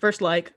First like.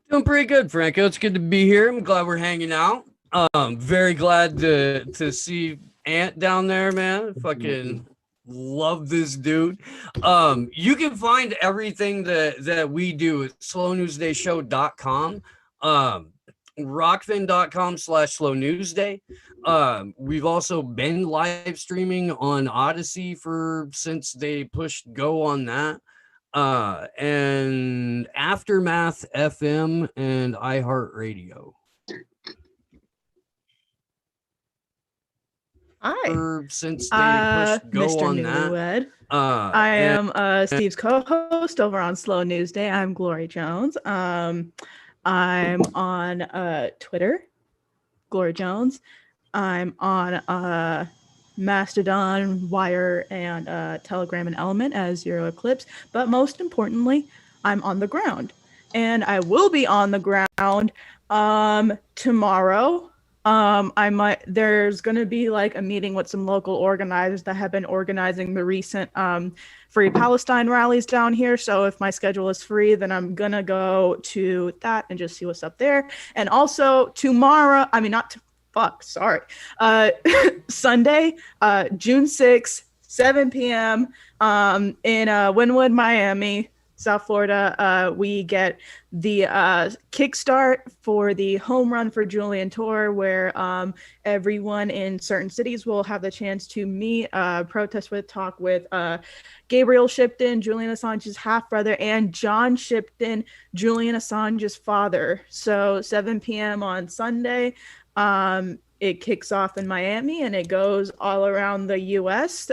Doing pretty good, Franco. It's good to be here. I'm glad we're hanging out. Very glad to see Ant down there, man. Fucking love this dude. You can find everything that we do at slownewsdayshow.com. Rockfin.com/slownewsday. We've also been live streaming on Odyssey since they pushed go on that. And Aftermath FM and iHeartRadio. Hi. Since they pushed go Mr. on Newlywed. that. I am Steve's co-host over on Slow News Day. I'm Glory Jones. I'm on Twitter, Glory Jones. I'm on Mastodon, Wire, and Telegram and Element as Zero Eclipse. But most importantly, I'm on the ground. And I will be on the ground tomorrow. There's going to be like a meeting with some local organizers that have been organizing the recent Free Palestine rallies down here. So if my schedule is free, then I'm going to go to that and just see what's up there. And also tomorrow, Sunday, June 6th, 7 p.m. In Wynwood, Miami, South Florida, we get the kickstart for the Home Run for Julian tour, where everyone in certain cities will have the chance to meet, protest with, talk with Gabriel Shipton, Julian Assange's half-brother, and John Shipton, Julian Assange's father. So 7 p.m. on Sunday. It kicks off in Miami and it goes all around the U.S.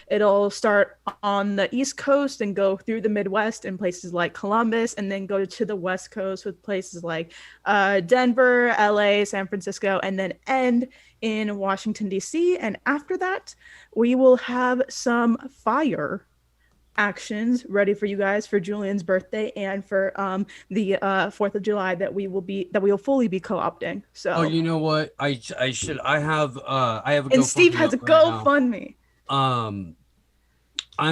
It'll start on the East Coast and go through the Midwest in places like Columbus, and then go to the West Coast with places like Denver, L.A., San Francisco, and then end in Washington, D.C. And after that, we will have some fire actions ready for you guys for Julian's birthday and for the 4th of July that we will fully be co-opting. So you know what? I have a and Steve has a GoFundMe. I'm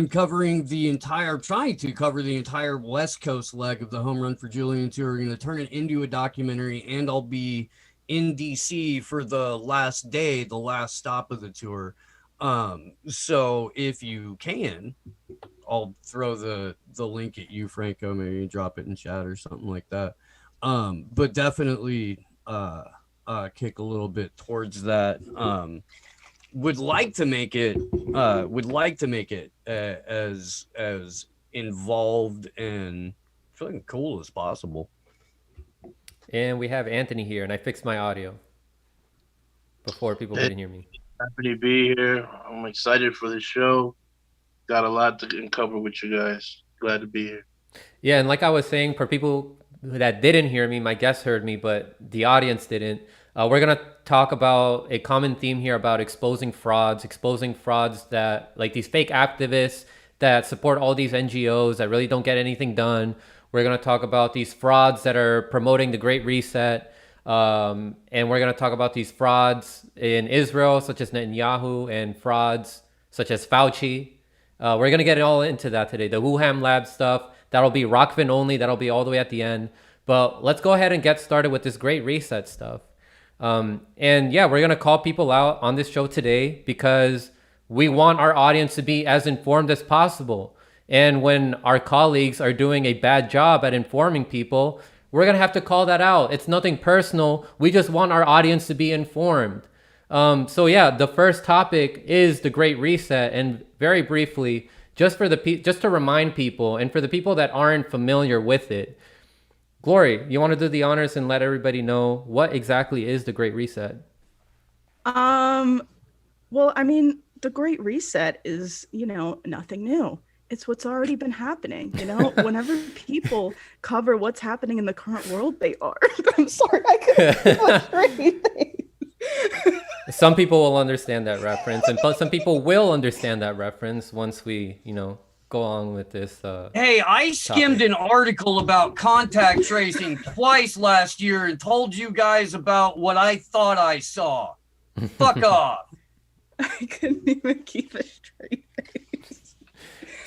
trying to cover the entire West Coast leg of the Home Run for Julian tour. We're going to turn it into a documentary, and I'll be in DC for the last stop of the tour. So if you can, I'll throw the link at you, Franco, maybe drop it in chat or something like that. But definitely kick a little bit towards that. Would like to make it as involved and feeling cool as possible. And we have Anthony here, and I fixed my audio before people couldn't hear me. Happy to be here. I'm excited for the show. Got a lot to cover with you guys. Glad to be here. Yeah, and like I was saying, for people that didn't hear me, my guests heard me, but the audience didn't. We're going to talk about a common theme here about exposing frauds that, like these fake activists that support all these NGOs that really don't get anything done. We're going to talk about these frauds that are promoting the Great Reset. And we're going to talk about these frauds in Israel, such as Netanyahu, and frauds such as Fauci. We're going to get all into that today. The Wuhan lab stuff, that'll be Rockfin only. That'll be all the way at the end. But let's go ahead and get started with this Great Reset stuff. And yeah, we're going to call people out on this show today because we want our audience to be as informed as possible. And when our colleagues are doing a bad job at informing people, we're going to have to call that out. It's nothing personal. We just want our audience to be informed. So yeah, the first topic is the Great Reset. And very briefly, just to remind people and for the people that aren't familiar with it, Glory, you want to do the honors and let everybody know what exactly is the Great Reset? Well, I mean, the Great Reset is, nothing new. It's what's already been happening. Whenever people cover what's happening in the current world, they are. I'm sorry, I couldn't. Some people will understand that reference, and some people will understand that reference once we, go on with this. Hey, I skimmed an article about contact tracing twice last year and told you guys about what I thought I saw. Fuck off. I couldn't even keep a straight face.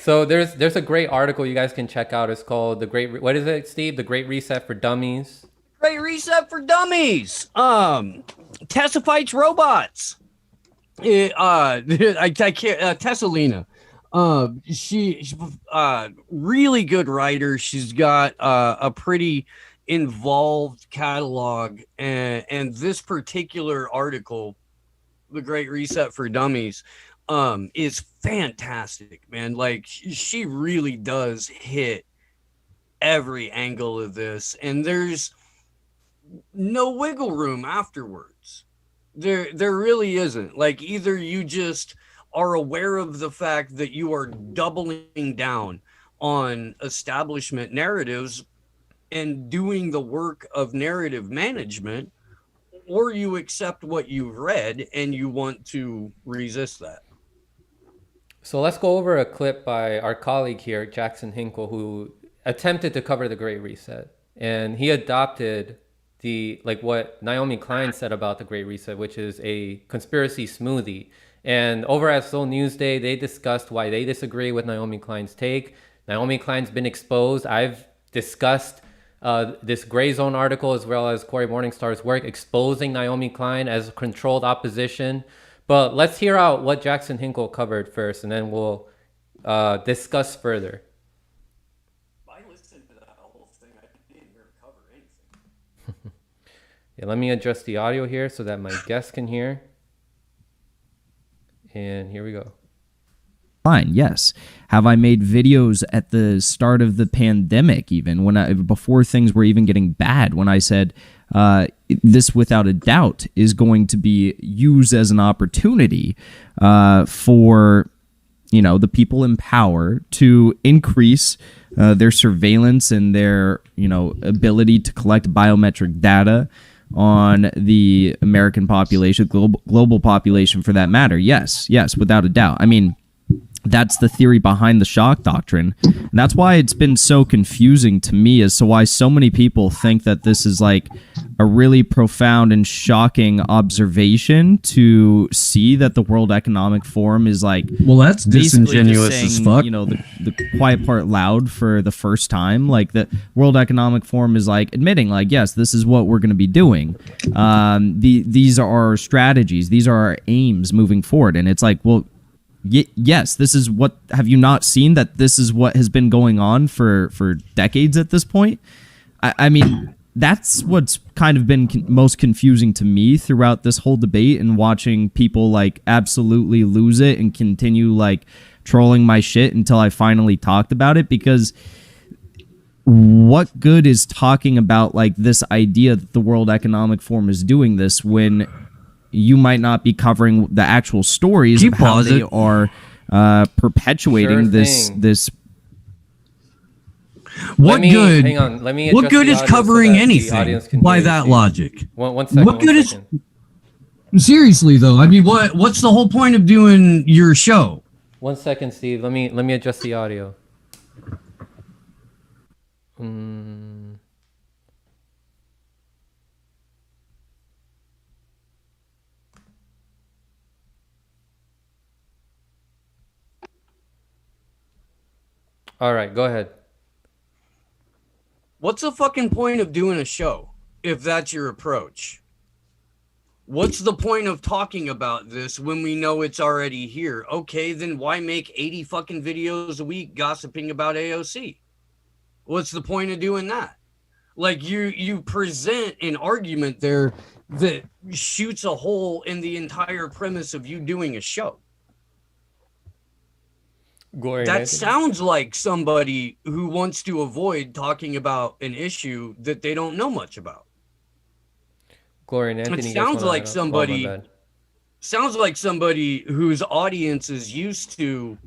So there's a great article you guys can check out. It's called what is it, Steve? The Great Reset for Dummies. Great Reset for Dummies. Tessa fights robots. I can't. Tessalina. She's really good writer. She's got a pretty involved catalog, and this particular article, The Great Reset for Dummies, is fantastic, man. Like, she really does hit every angle of this, and there's no wiggle room afterwards. There really isn't. Like, either you just are aware of the fact that you are doubling down on establishment narratives and doing the work of narrative management, or you accept what you've read and you want to resist that. So let's go over a clip by our colleague here, Jackson Hinkle, who attempted to cover the Great Reset. And he adopted what Naomi Klein said about the Great Reset, which is a conspiracy smoothie. And over at Soul Newsday, they discussed why they disagree with Naomi Klein's take. Naomi Klein's been exposed. I've discussed this Gray Zone article as well as Cory Morningstar's work exposing Naomi Klein as controlled opposition. But let's hear out what Jackson Hinkle covered first, and then we'll discuss further. I listened to that whole thing. I didn't hear him cover anything. Yeah, let me adjust the audio here so that my guests can hear. And here we go. Fine, yes. Have I made videos at the start of the pandemic, even before things were even getting bad, when I said this without a doubt is going to be used as an opportunity for the people in power to increase their surveillance and their ability to collect biometric data on the American population, global population for that matter. Yes, without a doubt. I mean, that's the theory behind the shock doctrine. And that's why it's been so confusing to me as to why so many people think that this is like a really profound and shocking observation to see that the World Economic Forum is like, well, that's disingenuous saying, as fuck. The quiet part loud for the first time. Like, the World Economic Forum is like admitting, like, yes, this is what we're going to be doing. These are our strategies. These are our aims moving forward. And it's like, well, yes, this is what. Have you not seen that this is what has been going on for decades at this point? I mean, that's what's kind of been most confusing to me throughout this whole debate, and watching people like absolutely lose it and continue like trolling my shit until I finally talked about it. Because what good is talking about like this idea that the World Economic Forum is doing this when you might not be covering the actual stories of how they are perpetuating this. What good? Hang on. Let me. What good is covering anything by that logic? One second. What good is? Seriously though, I mean, what's the whole point of doing your show? 1 second, Steve. Let me adjust the audio. All right, go ahead. What's the fucking point of doing a show if that's your approach? What's the point of talking about this when we know it's already here? Okay, then why make 80 fucking videos a week gossiping about AOC? What's the point of doing that? Like you present an argument there that shoots a hole in the entire premise of you doing a show. That sounds like somebody who wants to avoid talking about an issue that they don't know much about. Gloria and Anthony. It sounds like somebody whose audience is used to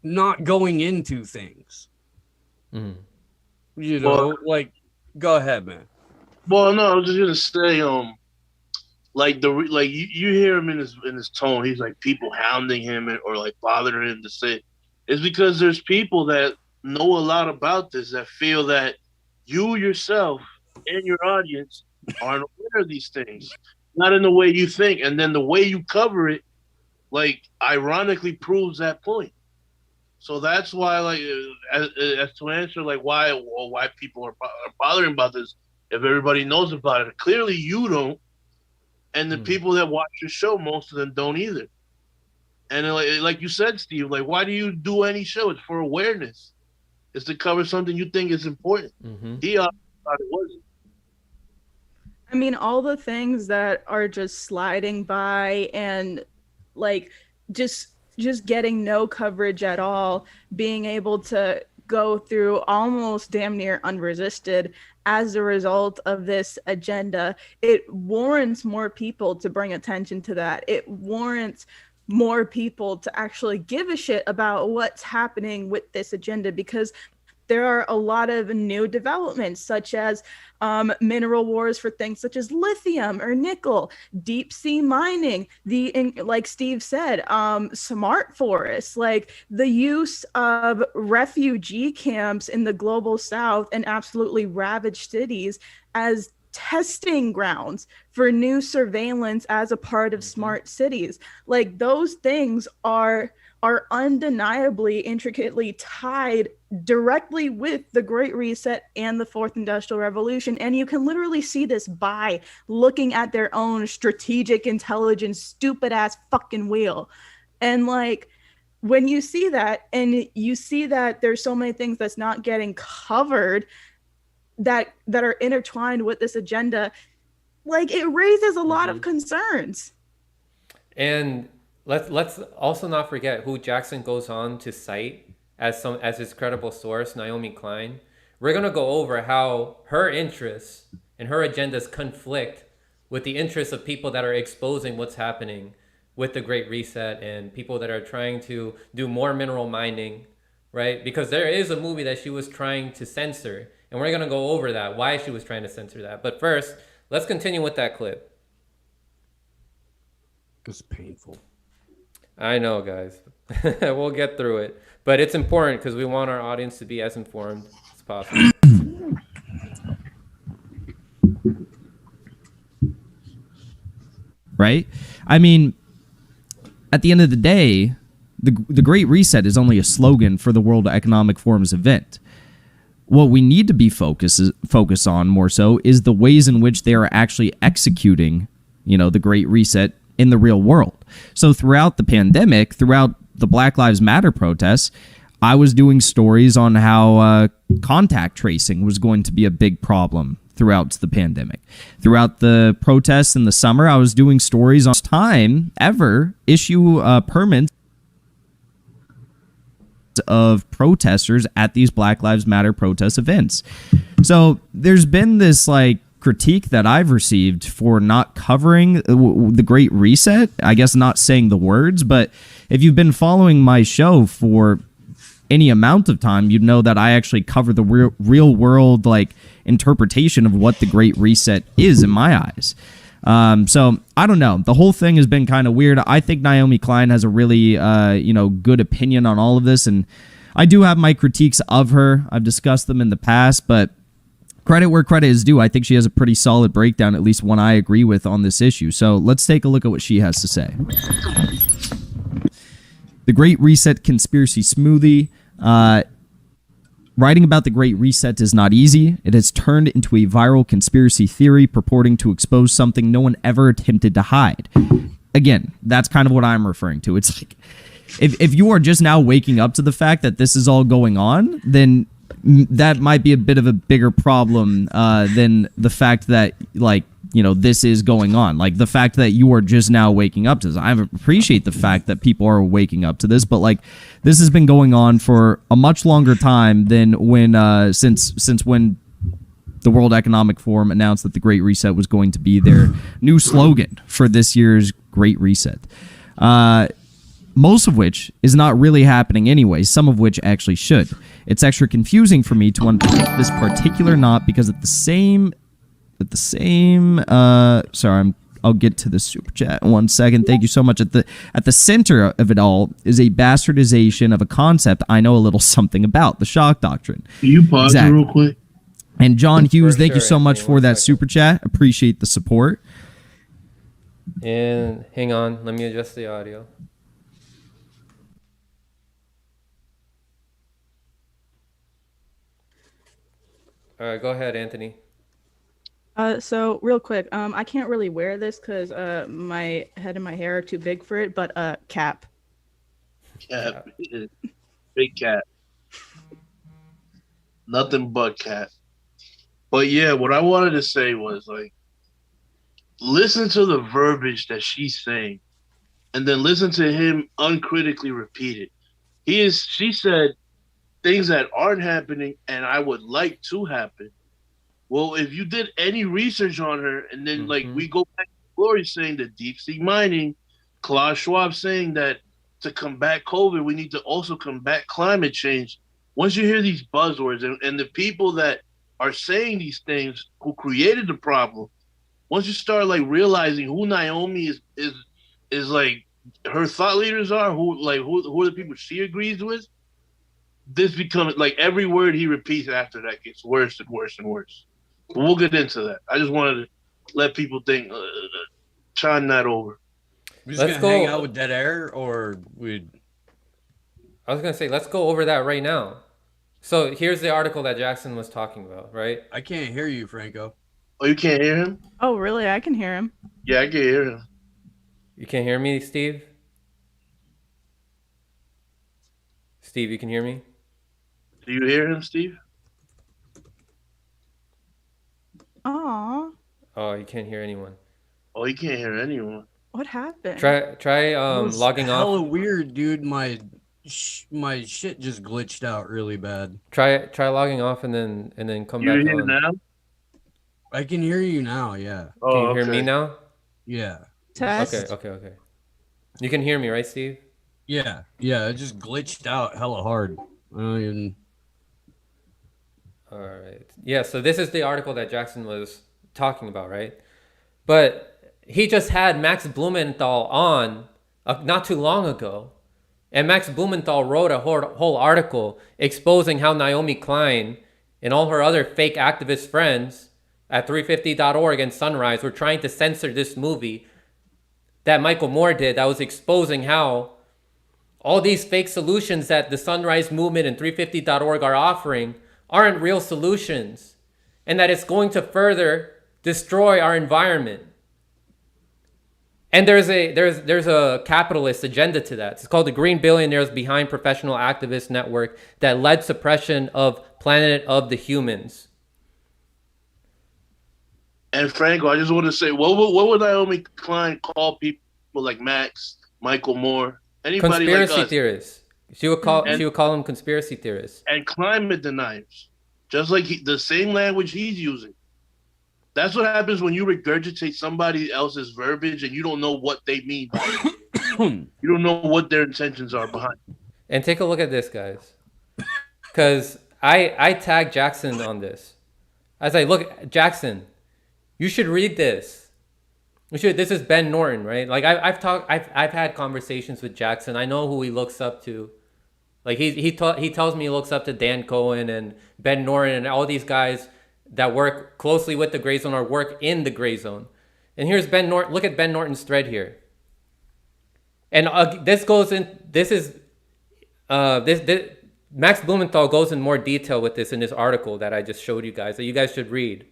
not going into things. Mm. You know, like, go ahead, man. Well, no, I was just gonna say, you hear him in his tone. He's like people hounding him or like bothering him to say. It's because there's people that know a lot about this that feel that you yourself and your audience aren't aware of these things, not in the way you think, and then the way you cover it, like, ironically proves that point. So that's why, like, as to answer, like, why people are bothering about this, if everybody knows about it, clearly you don't, and the people that watch your show, most of them don't either. And like you said, Steve, like, why do you do any show? It's for awareness. It's to cover something you think is important. Mm-hmm. He thought it wasn't. I mean, all the things that are just sliding by and like just getting no coverage at all, being able to go through almost damn near unresisted as a result of this agenda, it warrants more people to bring attention to that. It warrants more people to actually give a shit about what's happening with this agenda, because there are a lot of new developments, such as mineral wars for things such as lithium or nickel, deep sea mining, like Steve said, smart forests, like the use of refugee camps in the global south and absolutely ravaged cities as testing grounds for new surveillance as a part of smart cities. Like, those things are undeniably intricately tied directly with the Great Reset and the Fourth Industrial Revolution. And you can literally see this by looking at their own strategic intelligence, stupid ass fucking wheel. And like, when you see that, and you see that there's so many things that's not getting covered that are intertwined with this agenda, like, it raises a lot of concerns. And let's also not forget who Jackson goes on to cite as his credible source, Naomi Klein. We're gonna go over how her interests and her agendas conflict with the interests of people that are exposing what's happening with the Great Reset and people that are trying to do more mineral mining, right? Because there is a movie that she was trying to censor, and we're gonna go over that, why she was trying to censor that. But first, let's continue with that clip. It's painful. I know, guys. We'll get through it. But it's important because we want our audience to be as informed as possible. Right? I mean, at the end of the day, the Great Reset is only a slogan for the World Economic Forum's event. What we need to be focus on more so is the ways in which they are actually executing, the Great Reset in the real world. So throughout the pandemic, throughout the Black Lives Matter protests, I was doing stories on how contact tracing was going to be a big problem throughout the pandemic. Throughout the protests in the summer, I was doing stories on time ever issue permits of protesters at these Black Lives Matter protest events. So there's been this critique that I've received for not covering the Great Reset. I guess not saying the words, but if you've been following my show for any amount of time, you'd know that I actually cover the real world interpretation of what the Great Reset is in my eyes. So I don't know. The whole thing has been kind of weird. I think Naomi Klein has a really good opinion on all of this, and I do have my critiques of her. I've discussed them in the past, but credit where credit is due. I think she has a pretty solid breakdown, at least one I agree with on this issue. So let's take a look at what she has to say. The Great Reset Conspiracy Smoothie. Writing about the Great Reset is not easy. It has turned into a viral conspiracy theory purporting to expose something no one ever attempted to hide. Again, that's kind of what I'm referring to. It's like, if you are just now waking up to the fact that this is all going on, then that might be a bit of a bigger problem than the fact that, like, you know, this is going on. Like, the fact that you are just now waking up to this. I appreciate the fact that people are waking up to this, but, like, this has been going on for a much longer time than when since when the World Economic Forum announced that the Great Reset was going to be their new slogan for this year's Great Reset. Most of which is not really happening anyway, some of which actually should. It's extra confusing for me to unpick this particular knot because I'll get to the super chat in 1 second. Thank you so much. At the center of it all is a bastardization of a concept I know a little something about, the shock doctrine. Can you pause it real quick? And John Hughes, thank you so much Anthony, for that super chat. Appreciate the support. And hang on, let me adjust the audio. All right, go ahead, Anthony. So real quick, I can't really wear this because my head and my hair are too big for it, but cap. Cap. Big cat. Nothing but cat. But yeah, what I wanted to say was, like, listen to the verbiage that she's saying, and then listen to him uncritically repeat it. She said things that aren't happening and I would like to happen. Well, if you did any research on her, and then like we go back to Glory saying that deep sea mining, Klaus Schwab saying that to combat COVID, we need to also combat climate change. Once you hear these buzzwords and the people that are saying these things who created the problem, once you start like realizing who Naomi is like her thought leaders are, who are the people she agrees with, this becomes like every word he repeats after that gets worse and worse and worse. But we'll get into that. I just wanted to let people think, chime that over. We're just gonna hang out with dead air, or we'd. I was gonna say, let's go over that right now. So here's the article that Jackson was talking about, right? I can't hear you, Franco. Oh, you can't hear him? Oh, really? I can hear him. Yeah, I can hear him. You can't hear me, Steve? Steve, you can hear me? Do you hear him, Steve? Aw. Oh, you can't hear anyone. Oh, he can't hear anyone. What happened? Try logging off. Hella weird, dude. My shit just glitched out really bad. Try logging off and then come You back hear on. now? I can hear you now. Yeah. Oh, Can you hear okay. me now? Yeah. Test. Okay. You can hear me, right, Steve? Yeah. It just glitched out hella hard. I don't even. All right. Yeah, so this is the article that Jackson was talking about, right? But he just had Max Blumenthal on not too long ago. And Max Blumenthal wrote a whole article exposing how Naomi Klein and all her other fake activist friends at 350.org and Sunrise were trying to censor this movie that Michael Moore did that was exposing how all these fake solutions that the Sunrise Movement and 350.org are offering aren't real solutions, and that it's going to further destroy our environment. And there's a capitalist agenda to that. It's called the Green Billionaires Behind Professional Activist Network that led suppression of Planet of the Humans. And Franco, I just want to say, what would Naomi Klein call people like Max, Michael Moore, anybody Conspiracy like us? theorists. She would call them conspiracy theorists. And climate deniers, just like the same language he's using. That's what happens when you regurgitate somebody else's verbiage and you don't know what they mean by it. You don't know what their intentions are behind it. And take a look at this, guys. Because I tagged Jackson on this. As I look, Jackson, you should read this. This is Ben Norton, right? Like I've had conversations with Jackson. I know who he looks up to. Like he tells me he looks up to Dan Cohen and Ben Norton and all these guys that work closely with the gray zone or work in the gray zone. And here's Ben Norton. Look at Ben Norton's thread here. And this Max Blumenthal goes in more detail with this in this article that I just showed you guys that you guys should read.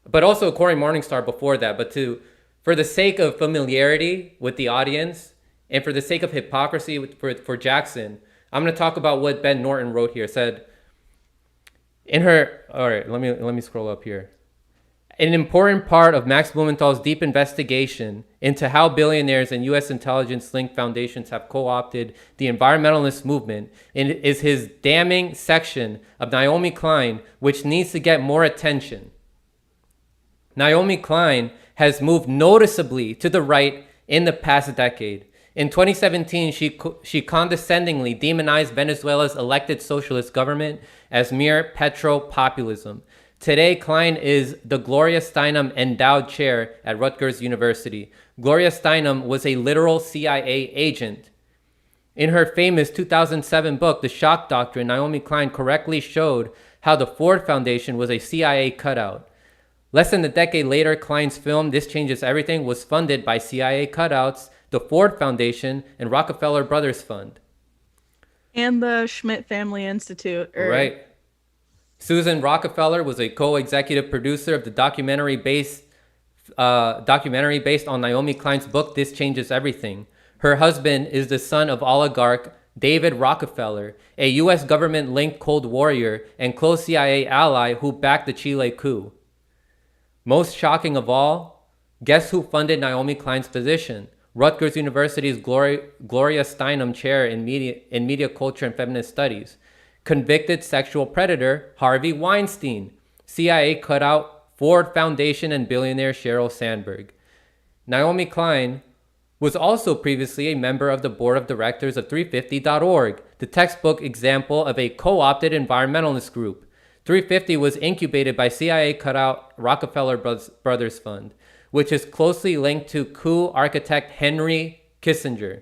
But also Corey Morningstar before that. But for the sake of familiarity with the audience and for the sake of hypocrisy for Jackson, I'm going to talk about what Ben Norton wrote here. Said in her, all right, let me scroll up here. An important part of Max Blumenthal's deep investigation into how billionaires and U.S. intelligence-linked foundations have co-opted the environmentalist movement is his damning section of Naomi Klein, which needs to get more attention. Naomi Klein has moved noticeably to the right in the past decade. In 2017, she condescendingly demonized Venezuela's elected socialist government as mere petro-populism. Today, Klein is the Gloria Steinem Endowed Chair at Rutgers University. Gloria Steinem was a literal CIA agent. In her famous 2007 book, The Shock Doctrine, Naomi Klein correctly showed how the Ford Foundation was a CIA cutout. Less than a decade later, Klein's film, This Changes Everything, was funded by CIA cutouts, the Ford Foundation, and Rockefeller Brothers Fund. And the Schmidt Family Institute. Right. Susan Rockefeller was a co-executive producer of the documentary based on Naomi Klein's book, This Changes Everything. Her husband is the son of oligarch David Rockefeller, a U.S. government-linked Cold Warrior and close CIA ally who backed the Chile coup. Most shocking of all, guess who funded Naomi Klein's position? Rutgers University's Gloria Steinem Chair in Media Culture and Feminist Studies. Convicted sexual predator Harvey Weinstein, CIA cutout, Ford Foundation, and billionaire Sheryl Sandberg. Naomi Klein was also previously a member of the board of directors of 350.org, the textbook example of a co-opted environmentalist group. 350 was incubated by CIA cutout Rockefeller Brothers Fund, which is closely linked to coup architect Henry Kissinger.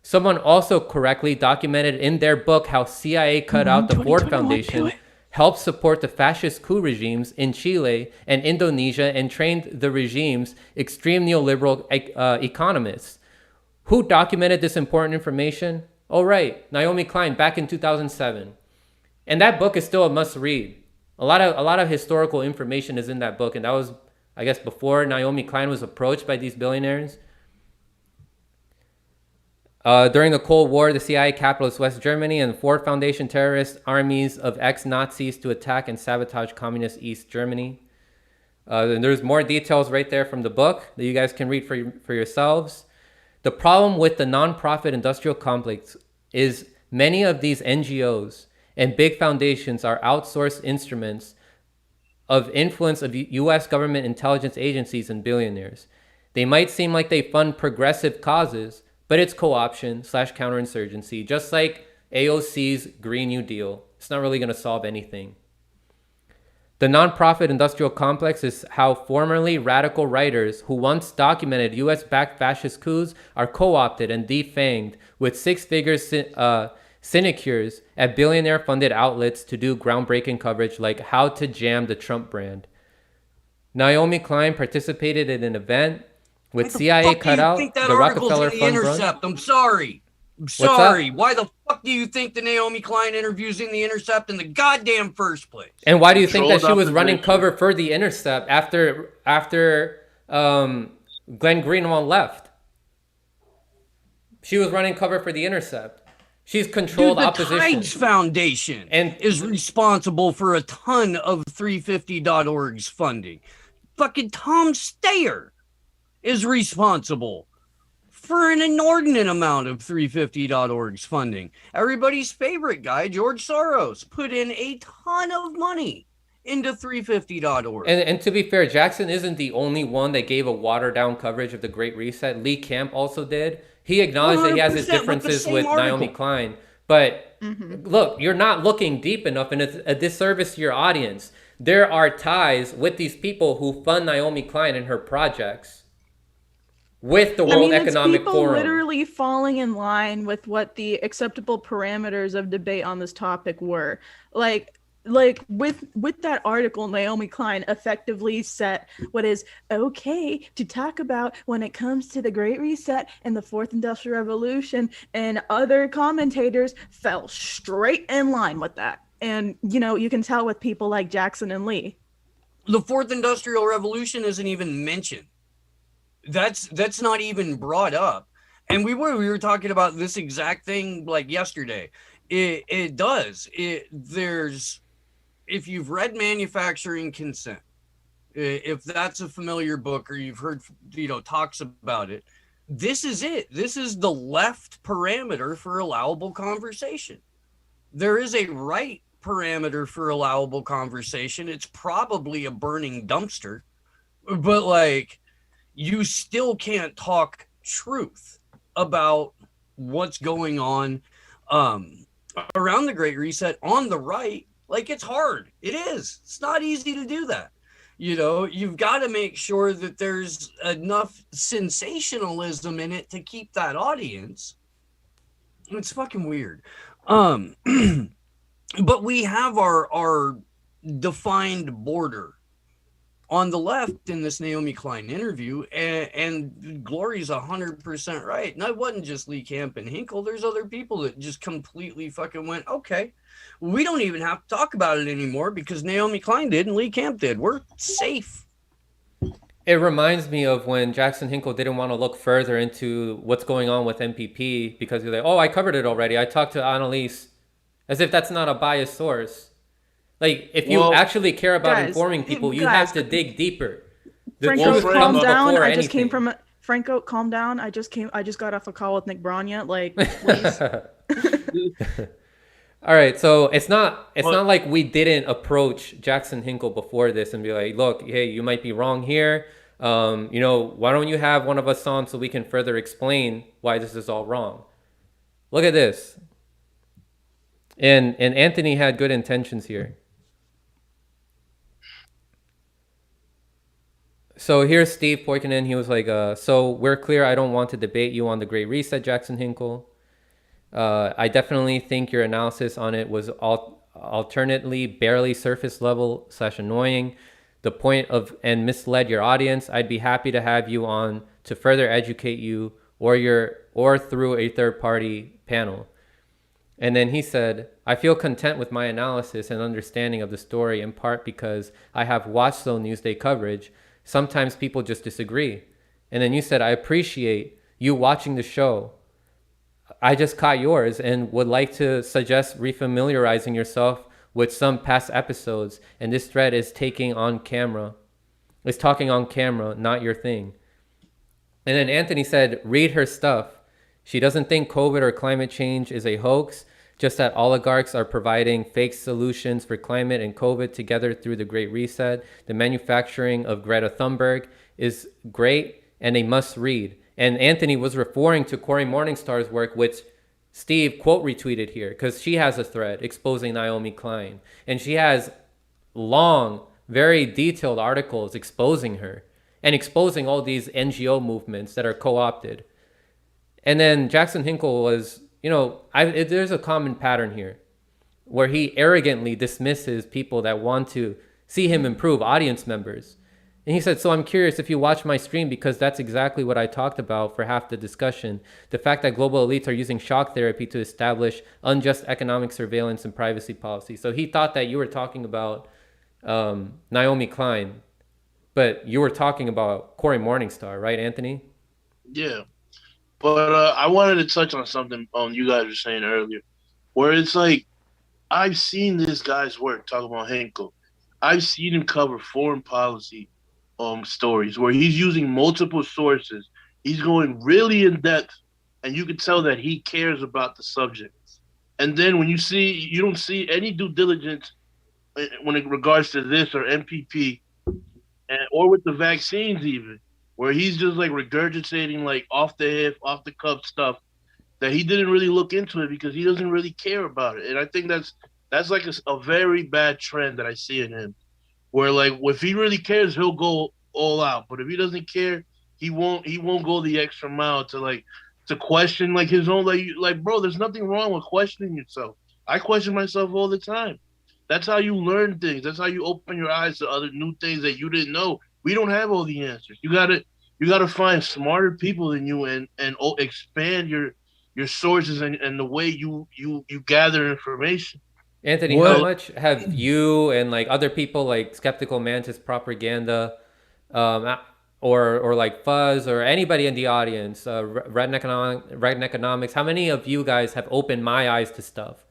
Someone also correctly documented in their book how CIA cut out the Ford Foundation, helped support the fascist coup regimes in Chile and Indonesia, and trained the regime's extreme neoliberal economists. Who documented this important information? Oh, right, Naomi Klein back in 2007. And that book is still a must read. A lot of historical information is in that book, and that was, I guess, before Naomi Klein was approached by these billionaires. During the Cold War, the CIA capitalist West Germany and Ford Foundation terrorist armies of ex-Nazis to attack and sabotage communist East Germany. And there's more details right there from the book that you guys can read for yourselves. The problem with the nonprofit industrial complex is many of these NGOs and big foundations are outsourced instruments of influence of U.S. government intelligence agencies and billionaires. They might seem like they fund progressive causes, but it's co-option / counterinsurgency, just like AOC's Green New Deal. It's not really going to solve anything. The nonprofit industrial complex is how formerly radical writers who once documented U.S.-backed fascist coups are co-opted and defanged with six-figure sinecures at billionaire-funded outlets to do groundbreaking coverage like How to Jam the Trump Brand. Naomi Klein participated in an event with CIA cutout, the Rockefeller Fund run. I'm sorry. Why the fuck do you think the Naomi Klein interview's in The Intercept in the goddamn first place? And why do you think that she was running cover for The Intercept after Glenn Greenwald left? She was running cover for The Intercept. She's controlled opposition. The Tides Foundation is responsible for a ton of 350.org's funding. Fucking Tom Steyer is responsible for an inordinate amount of 350.org's funding. Everybody's favorite guy, George Soros, put in a ton of money into 350.org. And to be fair, Jackson isn't the only one that gave a watered-down coverage of the Great Reset. Lee Camp also did. He acknowledged that he has his differences with Naomi Klein. But look, you're not looking deep enough, and it's a disservice to your audience. There are ties with these people who fund Naomi Klein and her projects with the World Economic Forum. Literally falling in line with what the acceptable parameters of debate on this topic were. Like, like with that article, Naomi Klein effectively set what is okay to talk about when it comes to the Great Reset and the Fourth Industrial Revolution, and other commentators fell straight in line with that. And you can tell with people like Jackson and Lee. The Fourth Industrial Revolution isn't even mentioned. That's not even brought up. And we were talking about this exact thing like yesterday. It does. There's, if you've read Manufacturing Consent, if that's a familiar book or you've heard talks about it, this is it. This is the left parameter for allowable conversation. There is a right parameter for allowable conversation. It's probably a burning dumpster, but like, you still can't talk truth about what's going on around the Great Reset on the right. Like, it's hard. It is. It's not easy to do that. You've got to make sure that there's enough sensationalism in it to keep that audience. It's fucking weird. But we have our defined border on the left in this Naomi Klein interview, and Glory's 100% right. And that wasn't just Lee Camp and Hinkle. There's other people that just completely fucking went, okay, we don't even have to talk about it anymore because Naomi Klein did and Lee Camp did. We're safe. It reminds me of when Jackson Hinkle didn't want to look further into what's going on with MPP because he's like, oh, I covered it already. I talked to Annalise, as if that's not a biased source. Like, if you actually care about informing people, you have to dig deeper. Franco, calm down. I just came from Franco, calm down. I just got off a call with Nick Branya. Like, please. All right, so it's not like we didn't approach Jackson Hinkle before this and be like, look, hey, you might be wrong here. Why don't you have one of us on so we can further explain why this is all wrong? Look at this. And Anthony had good intentions here. So here's Steve Poikinen. He was like, so we're clear. I don't want to debate you on the Great Reset, Jackson Hinkle. I definitely think your analysis on it was alternately barely surface level / annoying. The point of and misled your audience. I'd be happy to have you on to further educate you or through a third party panel. And then he said, I feel content with my analysis and understanding of the story in part because I have watched the Newsday coverage. Sometimes people just disagree. And then you said, I appreciate you watching the show. I just caught yours and would like to suggest refamiliarizing yourself with some past episodes. And this thread is talking on camera, not your thing. And then Anthony said, read her stuff. She doesn't think COVID or climate change is a hoax, just that oligarchs are providing fake solutions for climate and COVID together through the Great Reset. The manufacturing of Greta Thunberg is great and a must read. And Anthony was referring to Cory Morningstar's work, which Steve quote retweeted here, because she has a thread exposing Naomi Klein. And she has long, very detailed articles exposing her and exposing all these NGO movements that are co-opted. And then Jackson Hinkle was, there's a common pattern here where he arrogantly dismisses people that want to see him improve, audience members. And he said, so I'm curious if you watch my stream because that's exactly what I talked about for half the discussion. The fact that global elites are using shock therapy to establish unjust economic surveillance and privacy policy. So he thought that you were talking about Naomi Klein, but you were talking about Cory Morningstar, right, Anthony? Yeah. But I wanted to touch on something you guys were saying earlier, where it's like, I've seen this guy's work, talking about Hinkle. I've seen him cover foreign policy stories where he's using multiple sources. He's going really in depth, and you can tell that he cares about the subject. And then when you don't see any due diligence when it regards to this or MPP, or with the vaccines even, where he's just like regurgitating like off the hip, off the cuff stuff that he didn't really look into it because he doesn't really care about it. And I think that's like a very bad trend that I see in him, where like if he really cares, he'll go all out. But if he doesn't care, he won't go the extra mile to question like his own like bro, there's nothing wrong with questioning yourself. I question myself all the time. That's how you learn things. That's how you open your eyes to other new things that you didn't know. We don't have all the answers. You gotta find smarter people than you and expand your sources and the way you gather information. Anthony, how What? much have you and like other people like Skeptical Mantis Propaganda, um, or like Fuzz or anybody in the audience, Red Economics, how many of you guys have opened my eyes to stuff?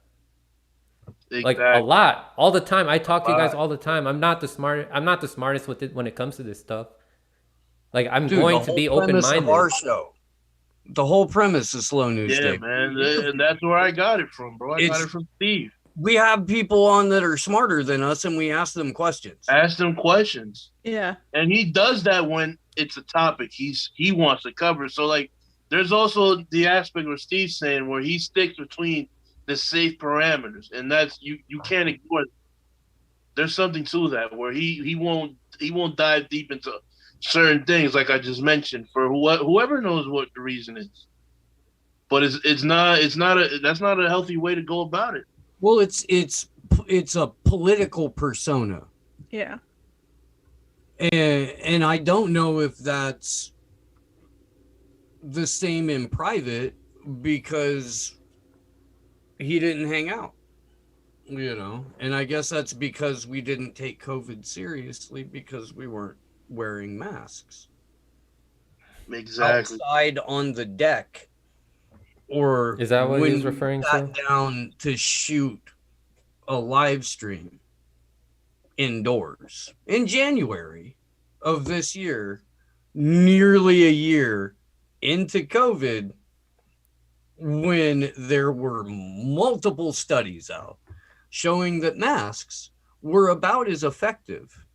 Like a Exactly. lot, all the time. I talk to you guys all the time. I'm not the smartest with it when it comes to this stuff. Like I'm Dude, going the to whole be premise of open-minded. our show, the whole premise is Slow News Yeah, Day. man. And that's where I got it from, bro. I got It's it from Steve. we have people on that are smarter than us, and we ask them questions. Ask them questions. Yeah. And he does that when it's a topic he wants to cover. So like there's also the aspect where Steve's saying where he sticks between the safe parameters. And that's you can't ignore it. There's something to that where he won't dive deep into certain things like I just mentioned for whoever knows what the reason is. But it's not that's not a healthy way to go about it. Well, it's a political persona, Yeah. and I don't know if that's the same in private because he didn't hang out, and I guess that's because we didn't take COVID seriously because we weren't wearing masks Exactly. outside on the deck, or Is that what when he's we referring sat to? down to shoot a live stream indoors in January of this year, nearly a year into COVID, when there were multiple studies out showing that masks were about as effective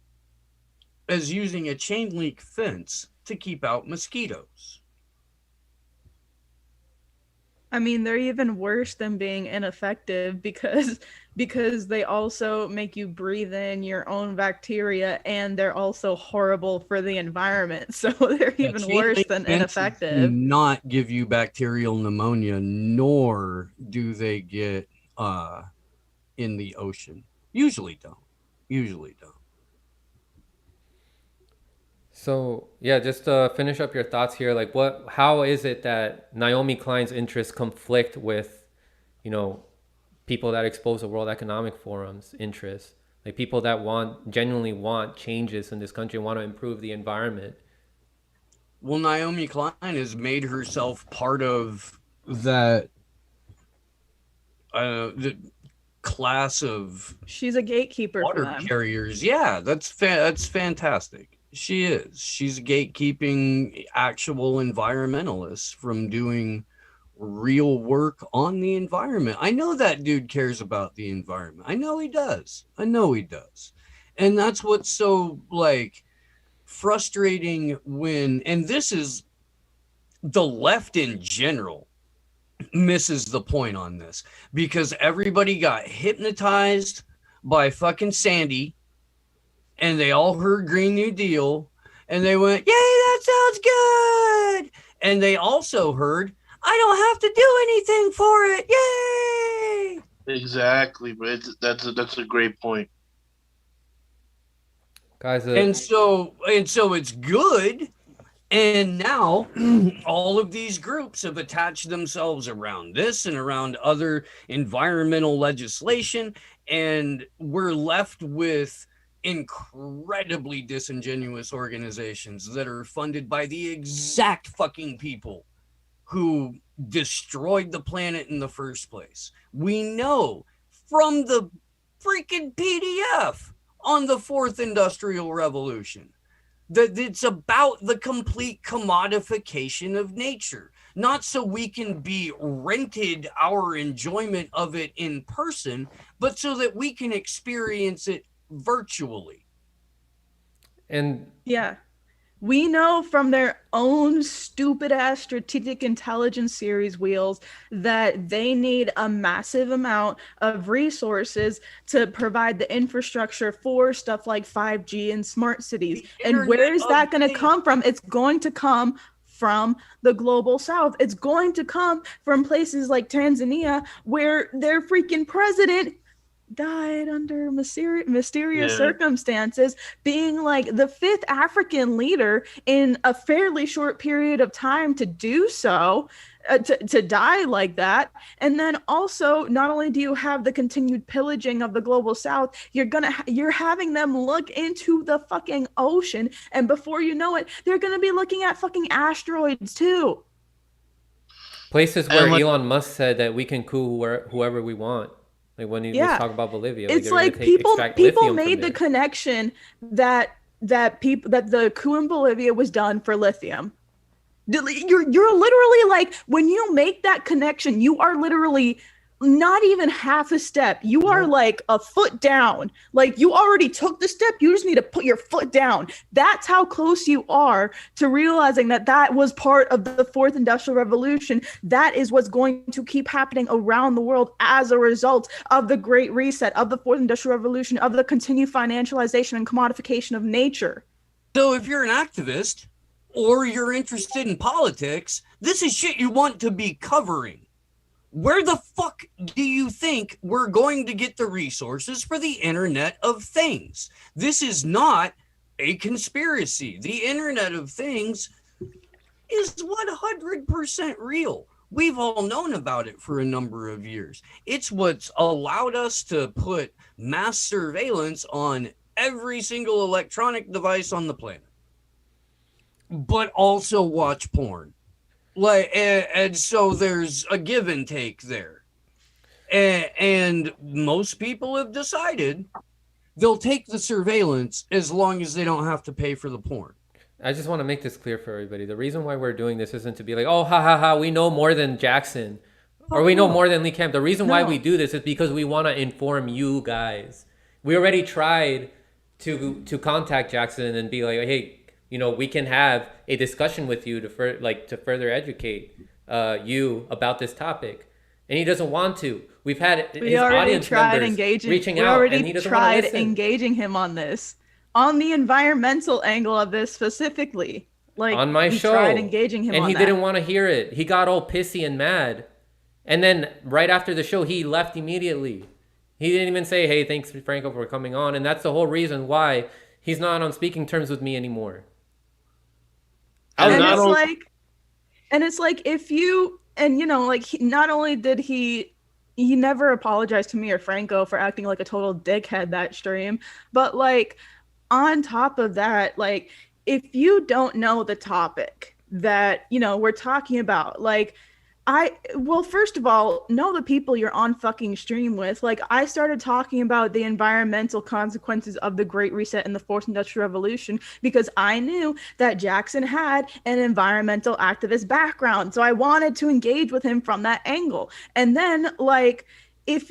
as using a chain link fence to keep out mosquitoes. I mean, they're even worse than being ineffective because they also make you breathe in your own bacteria and they're also horrible for the environment. So they're Yeah, even chain worse link than fences do ineffective. not give you bacterial pneumonia, nor do they get in the ocean. Usually don't. So yeah, just to finish up your thoughts here, like how is it that Naomi Klein's interests conflict with, people that expose the World Economic Forum's interests, like people that genuinely want changes in this country, want to improve the environment? Well, Naomi Klein has made herself part of that the class of She's a gatekeeper for water them. carriers. Yeah, that's fantastic. She is. She's gatekeeping actual environmentalists from doing real work on the environment. I know that dude cares about the environment. I know he does. And that's what's so frustrating and this is the left in general misses the point on this, because everybody got hypnotized by fucking Sandy and they all heard Green New Deal and they went, yay, that sounds good. And they also heard, I don't have to do anything for it. Yay. Exactly, but that's a great point. Guys, And so it's good. And now all of these groups have attached themselves around this and around other environmental legislation. And we're left with incredibly disingenuous organizations that are funded by the exact fucking people who destroyed the planet in the first place. We know from the freaking PDF on the fourth industrial revolution that it's about the complete commodification of nature, not so we can be rented our enjoyment of it in person, but so that we can experience it virtually. and Yeah. We know from their own stupid ass strategic intelligence series wheels that they need a massive amount of resources to provide the infrastructure for stuff like 5G and smart cities. And where is that going to come from? It's going to come from the global south. It's going to come from places like Tanzania, where their freaking president died under mysterious Yeah. circumstances, being like the 5th African leader in a fairly short period of time to do so, to die like that. And then also, not only do you have the continued pillaging of the global south, you're having them look into the fucking ocean, and before you know it, they're gonna be looking at fucking asteroids too. Places where And like, Elon Musk said that we can coup whoever we want. Like when he was Yeah. talking about Bolivia, like It's they're gonna like extract people lithium from made the there. connection that the coup in Bolivia was done for lithium. You're literally like, when you make that connection, you are literally not even half a step. You are like a foot down. Like, you already took the step. You just need to put your foot down. That's how close you are to realizing that that was part of the 4th Industrial Revolution. That is what's going to keep happening around the world as a result of the Great Reset, of the 4th Industrial Revolution, of the continued financialization and commodification of nature. So if you're an activist or you're interested in politics, this is shit you want to be covering. Where the fuck do you think we're going to get the resources for the Internet of Things? This is not a conspiracy. The Internet of Things is 100% real. We've all known about it for a number of years. It's what's allowed us to put mass surveillance on every single electronic device on the planet, but also watch porn. Like, and so there's a give and take there. And most people have decided they'll take the surveillance as long as they don't have to pay for the porn. I just want to make this clear for everybody. The reason why we're doing this isn't to be like, oh, ha ha ha, we know more than Jackson, or we know more than Lee Camp. The reason why we do this is because we want to inform you guys. We already tried to contact Jackson and be like, hey, you know, we can have a discussion with you to further educate you about this topic, and he doesn't want to. We've had his audience members reaching out, and he doesn't want to listen. Engaging him on this, on the environmental angle of this specifically. Like, on my show, tried engaging him, and on he that. didn't want to hear it. He got all pissy and mad, and then right after the show, he left immediately. He didn't even say, "Hey, thanks, Franco, for coming on," and that's the whole reason why he's not on speaking terms with me anymore. And it's like, if you, and you know, like, not only did he never apologized to me or Franco for acting like a total dickhead that stream, but like, on top of that, like, if you don't know the topic that, you know, we're talking about, like, first of all, know the people you're on fucking stream with. Like, I started talking about the environmental consequences of the Great Reset and the 4th Industrial Revolution because I knew that Jackson had an environmental activist background. So I wanted to engage with him from that angle. And then, like, if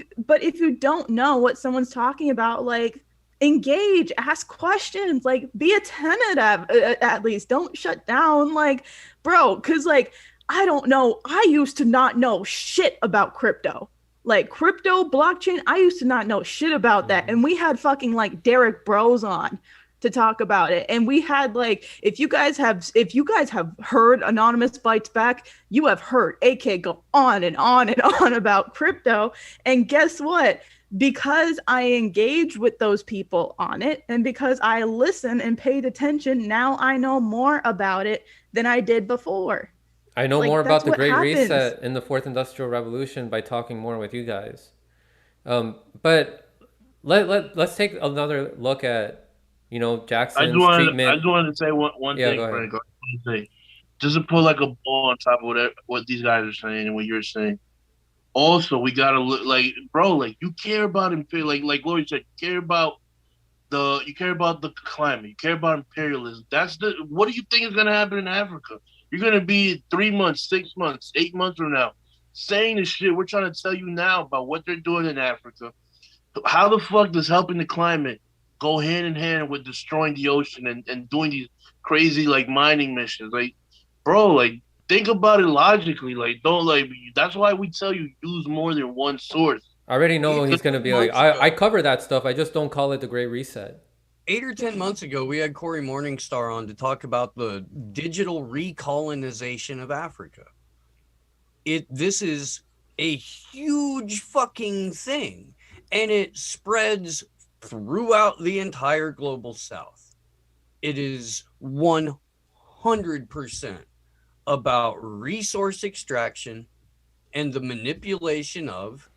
you don't know what someone's talking about, like, engage, ask questions, like, be attentive at least. Don't shut down, like, bro, because, like, I don't know. I used to not know shit about crypto. Like, crypto, blockchain, I used to not know shit about that. And we had fucking, like, Derek Bros on to talk about it. And we had, like, if you guys have heard Anonymous Bites Back, you have heard AK go on and on and on about crypto. And guess what? Because I engaged with those people on it, and because I listened and paid attention, now I know more about it than I did before. I know more about the Great Reset and the 4th Industrial Revolution by talking more with you guys. But let's take another look at, you know, Jackson's treatment. I just wanted to say one thing, Frank. Just to put like a ball on top of what these guys are saying and what you're saying. Also, we gotta look, like, bro, like, you care about like Lori said, you care about the climate, you care about imperialism. What do you think is gonna happen in Africa? You're going to be 3 months, 6 months, 8 months from now saying the shit we're trying to tell you now about what they're doing in Africa. How the fuck does helping the climate go hand in hand with destroying the ocean and doing these crazy, like, mining missions? Like, bro, like, think about it logically. Like, don't, like, that's why we tell you use more than one source. I already know he's going to be like, I cover that stuff. I just don't call it the Great Reset. 8 or 10 months ago, we had Corey Morningstar on to talk about the digital recolonization of Africa. This is a huge fucking thing. and it spreads throughout the entire global south. It is 100% about resource extraction and the manipulation of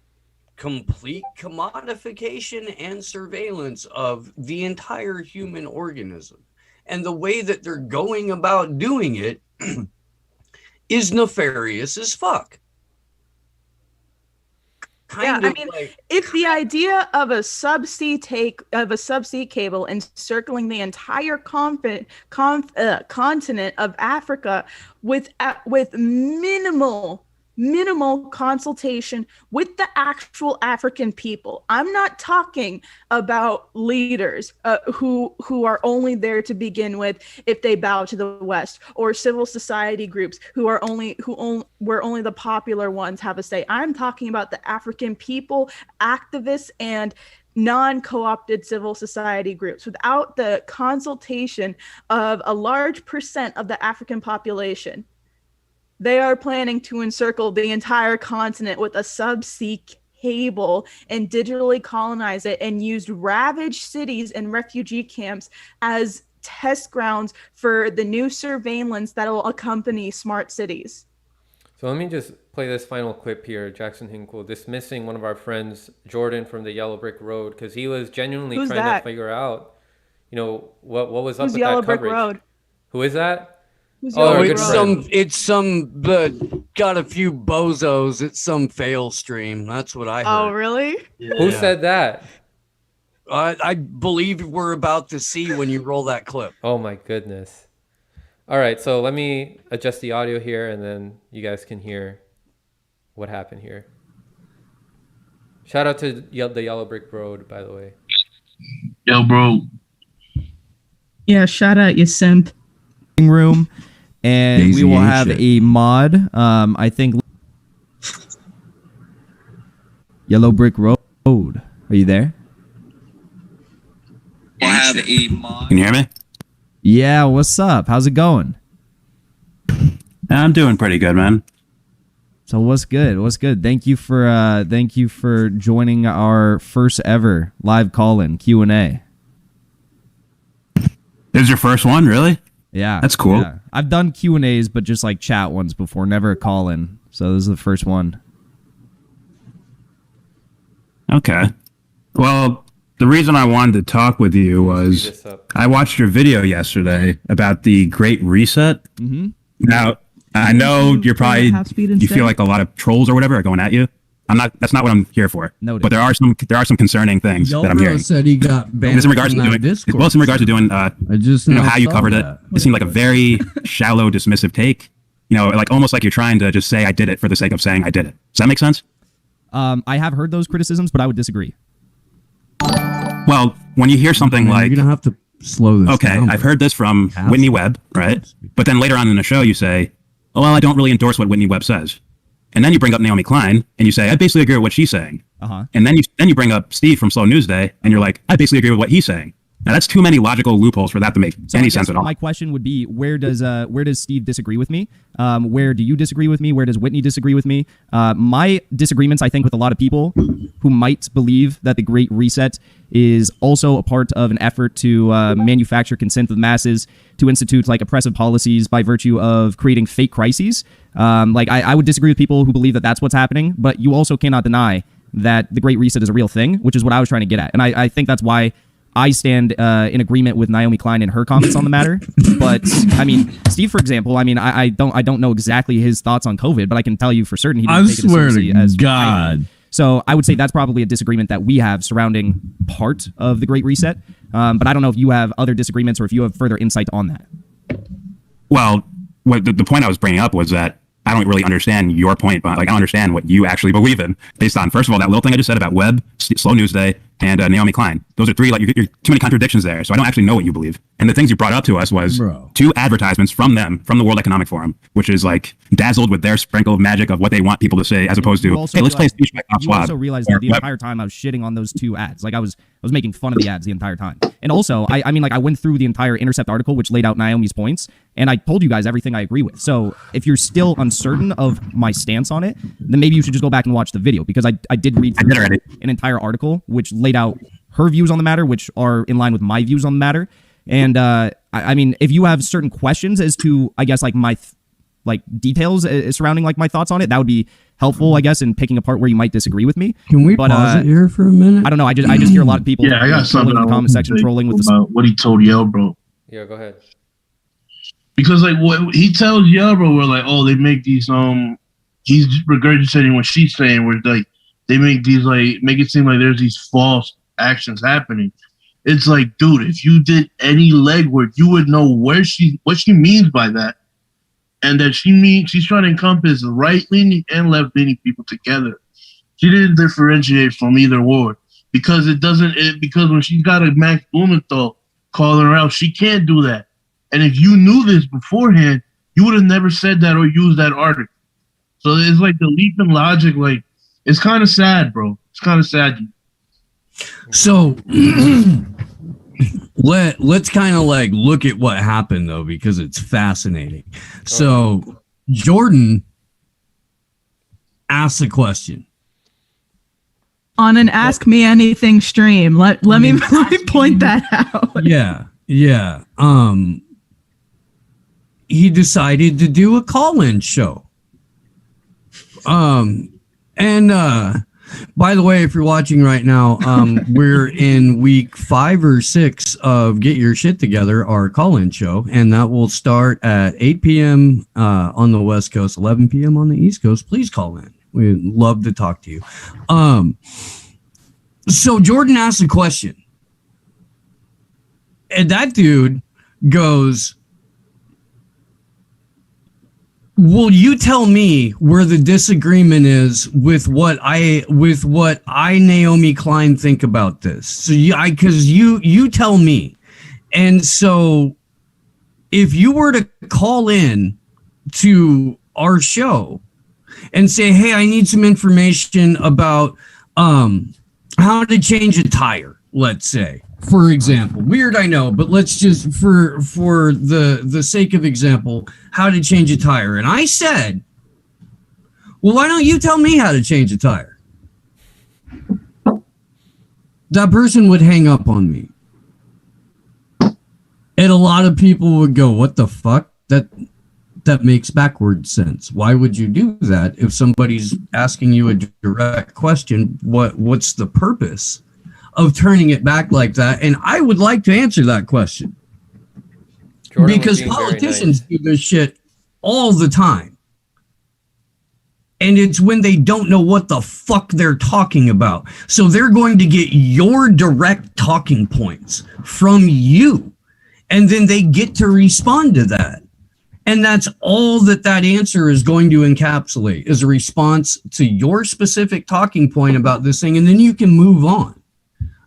complete commodification and surveillance of the entire human organism. And the way that they're going about doing it is nefarious as fuck. If the idea of a subsea cable encircling the entire continent of Africa with minimal consultation with the actual African people. I'm not talking about leaders who are only there to begin with if they bow to the West, or civil society groups where only the popular ones have a say. I'm talking about the African people, activists, and non-co-opted civil society groups. Without the consultation of a large percent of the African population, they are planning to encircle the entire continent with a subsea cable and digitally colonize it, and use ravaged cities and refugee camps as test grounds for the new surveillance that will accompany smart cities. So let me just play this final clip here. Jackson Hinkle dismissing one of our friends, Jordan, from the Yellow Brick Road, because he was genuinely trying to figure out, what was up with Yellow that Brick coverage. Road? Who is that? It's some got a few bozos. It's some fail stream. That's what I heard. Oh, really? Yeah. Who said that? I believe we're about to see when you roll that clip. Oh my goodness. All right, so let me adjust the audio here, and then you guys can hear what happened here. Shout out to the Yellow Brick Road, by the way. Yo, bro. Yeah, shout out, you simp. Room, and we will have a mod. I think Yellow Brick Road. Are you there? We'll have a mod. Can you hear me? Yeah. What's up? How's it going? I'm doing pretty good, man. So what's good? What's good? Thank you for joining our first ever live call-in Q&A. This is your first one, really? Yeah, that's cool. Yeah. I've done Q&As, but just like chat ones before, never a call-in. So this is the first one. Okay. Well, the reason I wanted to talk with you was I watched your video yesterday about the Great Reset. Mm-hmm. Now, I know you feel like a lot of trolls or whatever are going at you. That's not what I'm here for. Noted. But there are some concerning things that I'm hearing. Said he got banned in regards to doing how you covered it. It seemed like a very shallow, dismissive take. Like almost like you're trying to just say I did it for the sake of saying I did it. Does that make sense? I have heard those criticisms, but I would disagree. Well, when you hear something like, you're gonna have to slow this okay, down. I've heard this from Whitney Webb, right? But then later on in the show, you say, oh, well, I don't really endorse what Whitney Webb says. And then you bring up Naomi Klein, and you say, I basically agree with what she's saying. And then you bring up Steve from Slow News Day, and you're like, I basically agree with what he's saying. Now that's too many logical loopholes for that to make any sense at all. My question would be, where does Steve disagree with me? Where do you disagree with me? Where does Whitney disagree with me? My disagreements, I think, with a lot of people who might believe that the Great Reset is also a part of an effort to manufacture consent of the masses, to institute like oppressive policies by virtue of creating fake crises. I would disagree with people who believe that that's what's happening, but you also cannot deny that the Great Reset is a real thing, which is what I was trying to get at. And I think that's why I stand in agreement with Naomi Klein in her comments on the matter. But I mean, Steve, for example, I don't know exactly his thoughts on COVID, but I can tell you for certain he didn't take it as seriously as God. So I would say that's probably a disagreement that we have surrounding part of the Great Reset. But I don't know if you have other disagreements or if you have further insight on that. Well, the point I was bringing up was that I don't really understand your point, but I don't understand what you actually believe in based on, first of all, that little thing I just said about Webb, Slow News Day, and Naomi Klein. Those are three, like, you're too many contradictions there. So I don't actually know what you believe. And the things you brought up to us was two advertisements from them, from the World Economic Forum, which is like dazzled with their sprinkle of magic of what they want people to say, as opposed to, hey, let's play a speech by Bob Schwab. You also realized that the entire time I was shitting on those two ads. Like, I was making fun of the ads the entire time. And also, I mean, like, I went through the entire Intercept article, which laid out Naomi's points, and I told you guys everything I agree with. So if you're still uncertain of my stance on it, then maybe you should just go back and watch the video, because I did read through an entire article which laid out her views on the matter, which are in line with my views on the matter. And I mean, if you have certain questions as to, I guess, like, my details surrounding, like, my thoughts on it, that would be helpful, I guess, in picking apart where you might disagree with me. Can we pause it here for a minute? I don't know. I just hear a lot of people. Yeah, I got something in the comment section trolling with about what he told Yelbro. Yeah, go ahead. Because, like, what he tells Yelbro, we're like, oh, they make these he's regurgitating what she's saying, where, like, they make these, like, make it seem like there's these false actions happening. It's like, dude, if you did any legwork, you would know what she means by that. And that she's trying to encompass right-leaning and left-leaning people together. She didn't differentiate from either or, because because when she's got a Max Blumenthal calling her out, she can't do that. And if you knew this beforehand, you would have never said that or used that article. So it's like the leap in logic, like, it's kind of sad, bro. It's kind of sad. So let's kind of like look at what happened, though, because it's fascinating. So Jordan asked a question on an Ask Me Anything stream. Let me point that out. Yeah. He decided to do a call-in show. By the way, if you're watching right now, we're in week 5 or 6 of Get Your Shit Together, our call-in show, and that will start at 8 p.m. On the West Coast, 11 p.m. on the East Coast. Please call in. We'd love to talk to you. So Jordan asked a question, and that dude goes, will you tell me where the disagreement is with what I Naomi Klein think about this? So you tell me. And so if you were to call in to our show and say, hey, I need some information about how to change a tire, let's say, for example, weird, I know, but let's just, for the sake of example, how to change a tire. And I said, well, why don't you tell me how to change a tire? That person would hang up on me. And a lot of people would go, what the fuck? That makes backward sense. Why would you do that? If somebody's asking you a direct question, what's the purpose of turning it back like that? And I would like to answer that question. Jordan, because politicians do this shit all the time. And it's when they don't know what the fuck they're talking about. So they're going to get your direct talking points from you. And then they get to respond to that. And that's all that answer is going to encapsulate, is a response to your specific talking point about this thing. And then you can move on.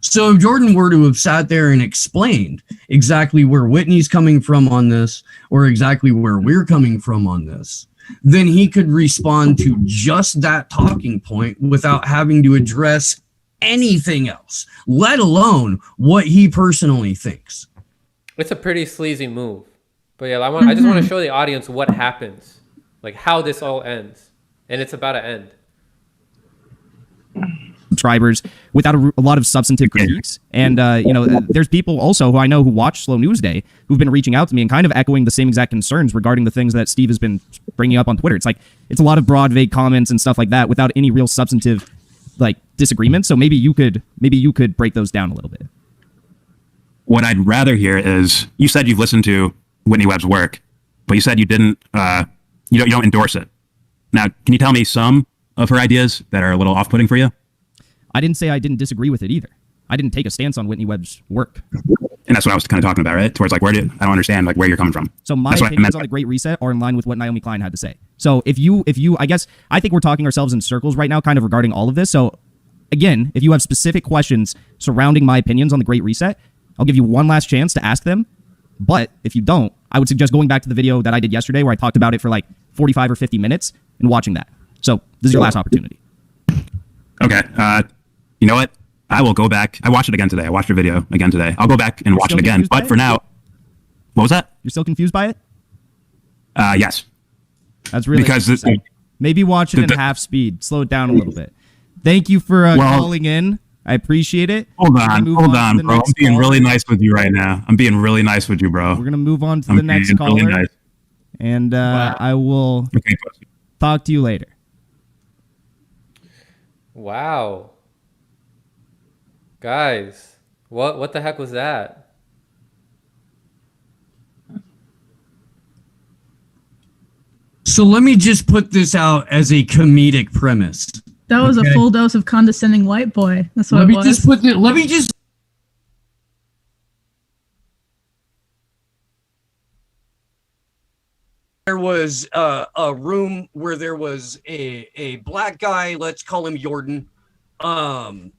So if Jordan were to have sat there and explained exactly where Whitney's coming from on this, or exactly where we're coming from on this, then he could respond to just that talking point without having to address anything else, let alone what he personally thinks. It's a pretty sleazy move. But yeah, I just want to show the audience what happens, like how this all ends. And it's about to end. Subscribers without a lot of substantive critiques. And, there's people also who I know who watch Slow News Day who've been reaching out to me and kind of echoing the same exact concerns regarding the things that Steve has been bringing up on Twitter. It's like, it's a lot of broad, vague comments and stuff like that without any real substantive, like, disagreement. So maybe you could break those down a little bit. What I'd rather hear is, you said you've listened to Whitney Webb's work, but you said you didn't, you don't endorse it. Now, can you tell me some of her ideas that are a little off-putting for you? I didn't say I didn't disagree with it either. I didn't take a stance on Whitney Webb's work. And that's what I was kind of talking about, right? Towards like, I don't understand like where you're coming from. So my opinions on the Great Reset are in line with what Naomi Klein had to say. So if you, I think we're talking ourselves in circles right now, kind of regarding all of this. So again, if you have specific questions surrounding my opinions on the Great Reset, I'll give you one last chance to ask them. But if you don't, I would suggest going back to the video that I did yesterday where I talked about it for like 45 or 50 minutes and watching that. So this is your last opportunity. Okay. You know what? I will go back. I watched it again today. I watched your video again today. I'll go back and watch it again. But for now, what was that? You're still confused by it? Yes. That's really because maybe watch it in half speed. Slow it down a little bit. Thank you for calling in. I appreciate it. Hold on, bro. I'm being really nice with you right now. I'm being really nice with you, bro. We're gonna move on to the next caller, really nice. And I will talk to you later. Wow, guys, what the heck was that? So let me just put this out as a comedic premise. That was a full dose of condescending white boy. That's what it was. Let me just. There was a room where there was a black guy, let's call him Jordan, a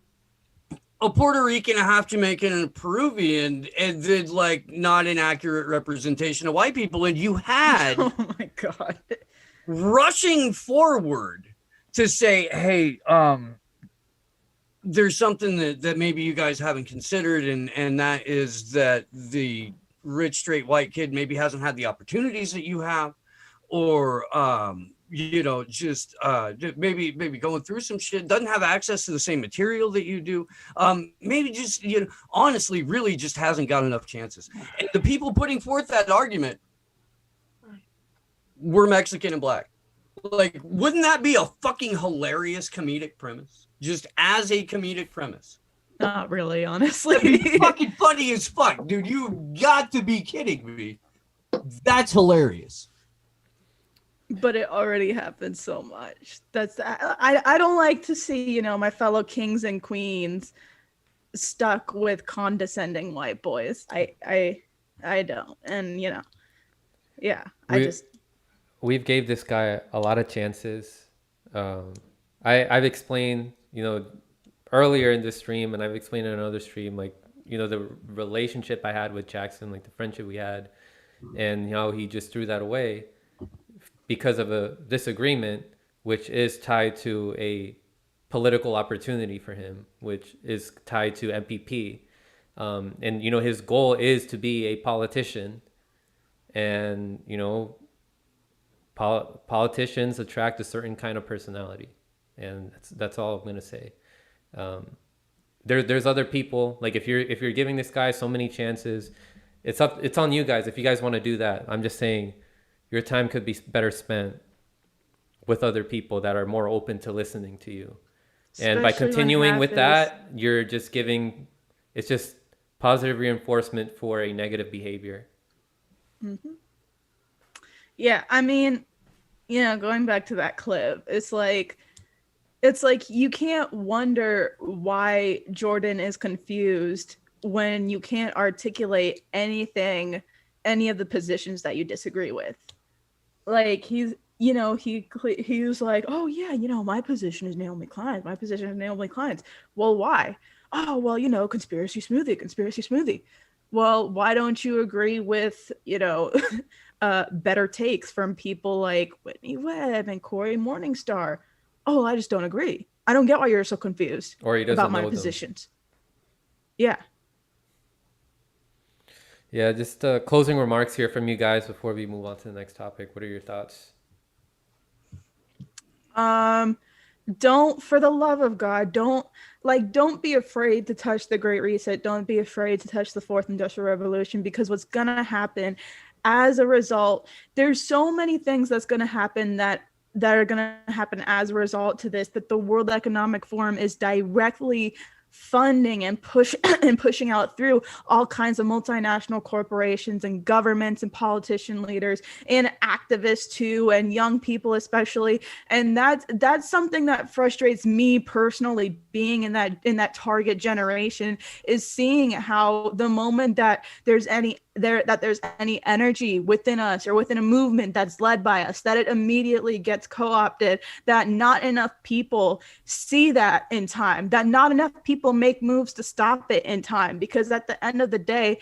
Puerto Rican, a half Jamaican, and a Peruvian, and then like not an accurate representation of white people. And you had Oh my God. rushing forward to say, hey, there's something that maybe you guys haven't considered, and that is that the rich straight white kid maybe hasn't had the opportunities that you have, or just maybe going through some shit, doesn't have access to the same material that you do, maybe just honestly really just hasn't got enough chances. And the people putting forth that argument were Mexican and black. Like, wouldn't that be a fucking hilarious comedic premise? Just as a comedic premise. Not really, honestly. That'd be fucking funny as fuck, dude. You got to be kidding me. That's hilarious. But it already happened so much. I don't like to see, my fellow kings and queens stuck with condescending white boys. I don't. And We've gave this guy a lot of chances. I've explained, earlier in this stream, and I've explained in another stream, like, the relationship I had with Jackson, like the friendship we had, and how he just threw that away because of a disagreement, which is tied to a political opportunity for him, which is tied to MPP. And, his goal is to be a politician, and, politicians attract a certain kind of personality, and that's all I'm gonna say. There's other people, like if you're giving this guy so many chances, it's on you guys if you guys want to do that. I'm just saying your time could be better spent with other people that are more open to listening to you. And by continuing with that, you're just it's just positive reinforcement for a negative behavior. Mm-hmm. Yeah, I mean, going back to that clip, it's like you can't wonder why Jordan is confused when you can't articulate any of the positions that you disagree with. Like he was like, oh yeah, my position is Naomi Klein. My position is Naomi Klein's. Well, why? Oh, well, conspiracy smoothie. Well, why don't you agree with, better takes from people like Whitney Webb and Corey Morningstar? Oh, I just don't agree. I don't get why you're so confused about my positions. Yeah. Yeah, just closing remarks here from you guys before we move on to the next topic. What are your thoughts? Don't, for the love of God, don't be afraid to touch the Great Reset. Don't be afraid to touch the Fourth Industrial Revolution, because what's going to happen as a result, there's so many things that's going to happen that are going to happen as a result to this, that the World Economic Forum is directly funding and pushing out through all kinds of multinational corporations and governments and politician leaders and activists too, and young people especially. And that's something that frustrates me personally, being in that target generation, is seeing how the moment that there's there's any energy within us or within a movement that's led by us, that it immediately gets co-opted, that not enough people see that in time, that not enough people make moves to stop it in time, because at the end of the day,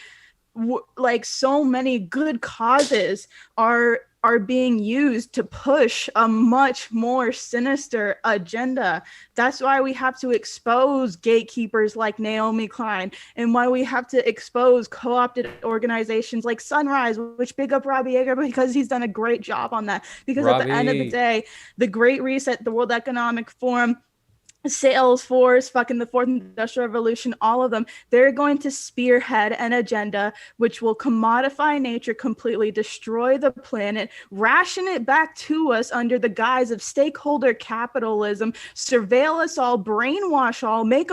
like so many good causes are being used to push a much more sinister agenda. That's why we have to expose gatekeepers like Naomi Klein, and why we have to expose co-opted organizations like Sunrise, which big up Robbie Yeager because he's done a great job on that. Because at the end of the day, the Great Reset, the World Economic Forum, Salesforce, fucking the Fourth Industrial Revolution, all of them, they're going to spearhead an agenda which will commodify nature completely, destroy the planet, ration it back to us under the guise of stakeholder capitalism, surveil us all, brainwash all, make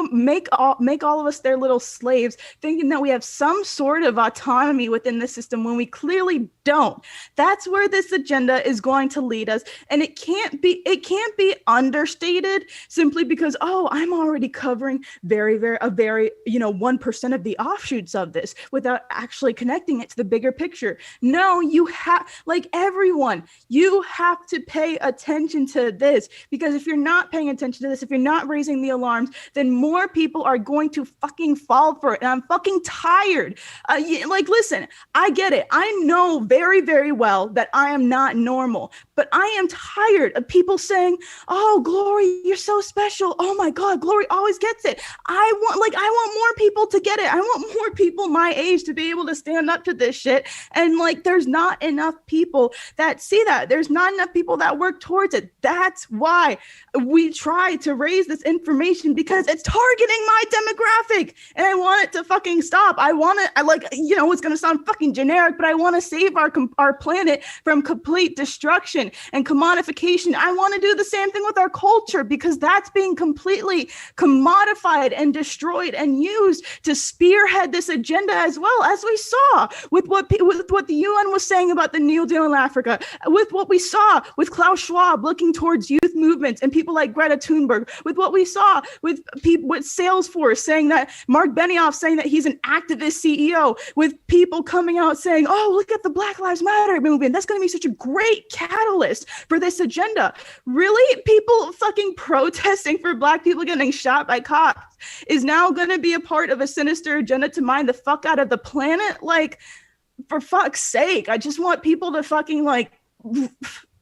all of us their little slaves, thinking that we have some sort of autonomy within the system when we clearly don't. That's where this agenda is going to lead us, and it can't be understated simply because I'm already covering a very 1% of the offshoots of this without actually connecting it to the bigger picture. No, you have, like everyone, you have to pay attention to this, because if you're not paying attention to this, if you're not raising the alarms, then more people are going to fucking fall for it. And I'm fucking tired. Listen, I get it. I know very, very well that I am not normal, but I am tired of people saying, "Oh, Glory, you're so special. Oh my God, Glory always gets it." I want more people to get it. I want more people my age to be able to stand up to this shit. And there's not enough people that see that. There's not enough people that work towards it. That's why we try to raise this information, because it's targeting my demographic, and I want it to fucking stop. It's going to sound fucking generic, but I want to save our planet from complete destruction and commodification. I want to do the same thing with our culture, because that's being completely commodified and destroyed and used to spearhead this agenda, as well, as we saw with what the UN was saying about the New Deal in Africa, with what we saw with Klaus Schwab looking towards youth movements and people like Greta Thunberg, with what we saw with people with Salesforce saying that, Mark Benioff saying that he's an activist CEO, with people coming out saying, "Oh, look at the Black Lives Matter movement. That's going to be such a great catalyst for this agenda." Really? People fucking protesting for Black people getting shot by cops is now going to be a part of a sinister agenda to mine the fuck out of the planet? For fuck's sake, I just want people to fucking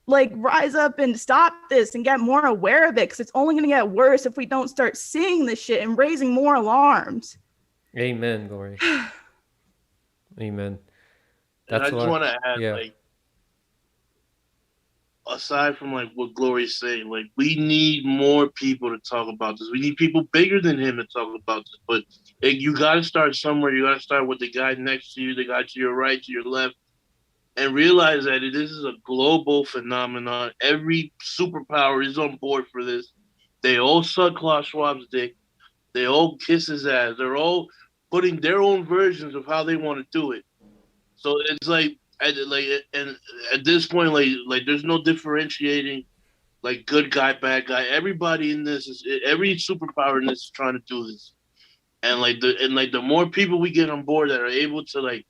rise up and stop this and get more aware of it, because it's only going to get worse if we don't start seeing this shit and raising more alarms. Amen, Glory. Amen. I just want to add, aside from what Glory's saying, we need more people to talk about this. We need people bigger than him to talk about this. But you got to start somewhere. You got to start with the guy next to you, the guy to your right, to your left, and realize that this is a global phenomenon. Every superpower is on board for this. They all suck Klaus Schwab's dick. They all kiss his ass. They're all putting their own versions of how they want to do it. So it's and at this point, there's no differentiating, good guy, bad guy. Everybody in this every superpower in this is trying to do this, and the more people we get on board that are able to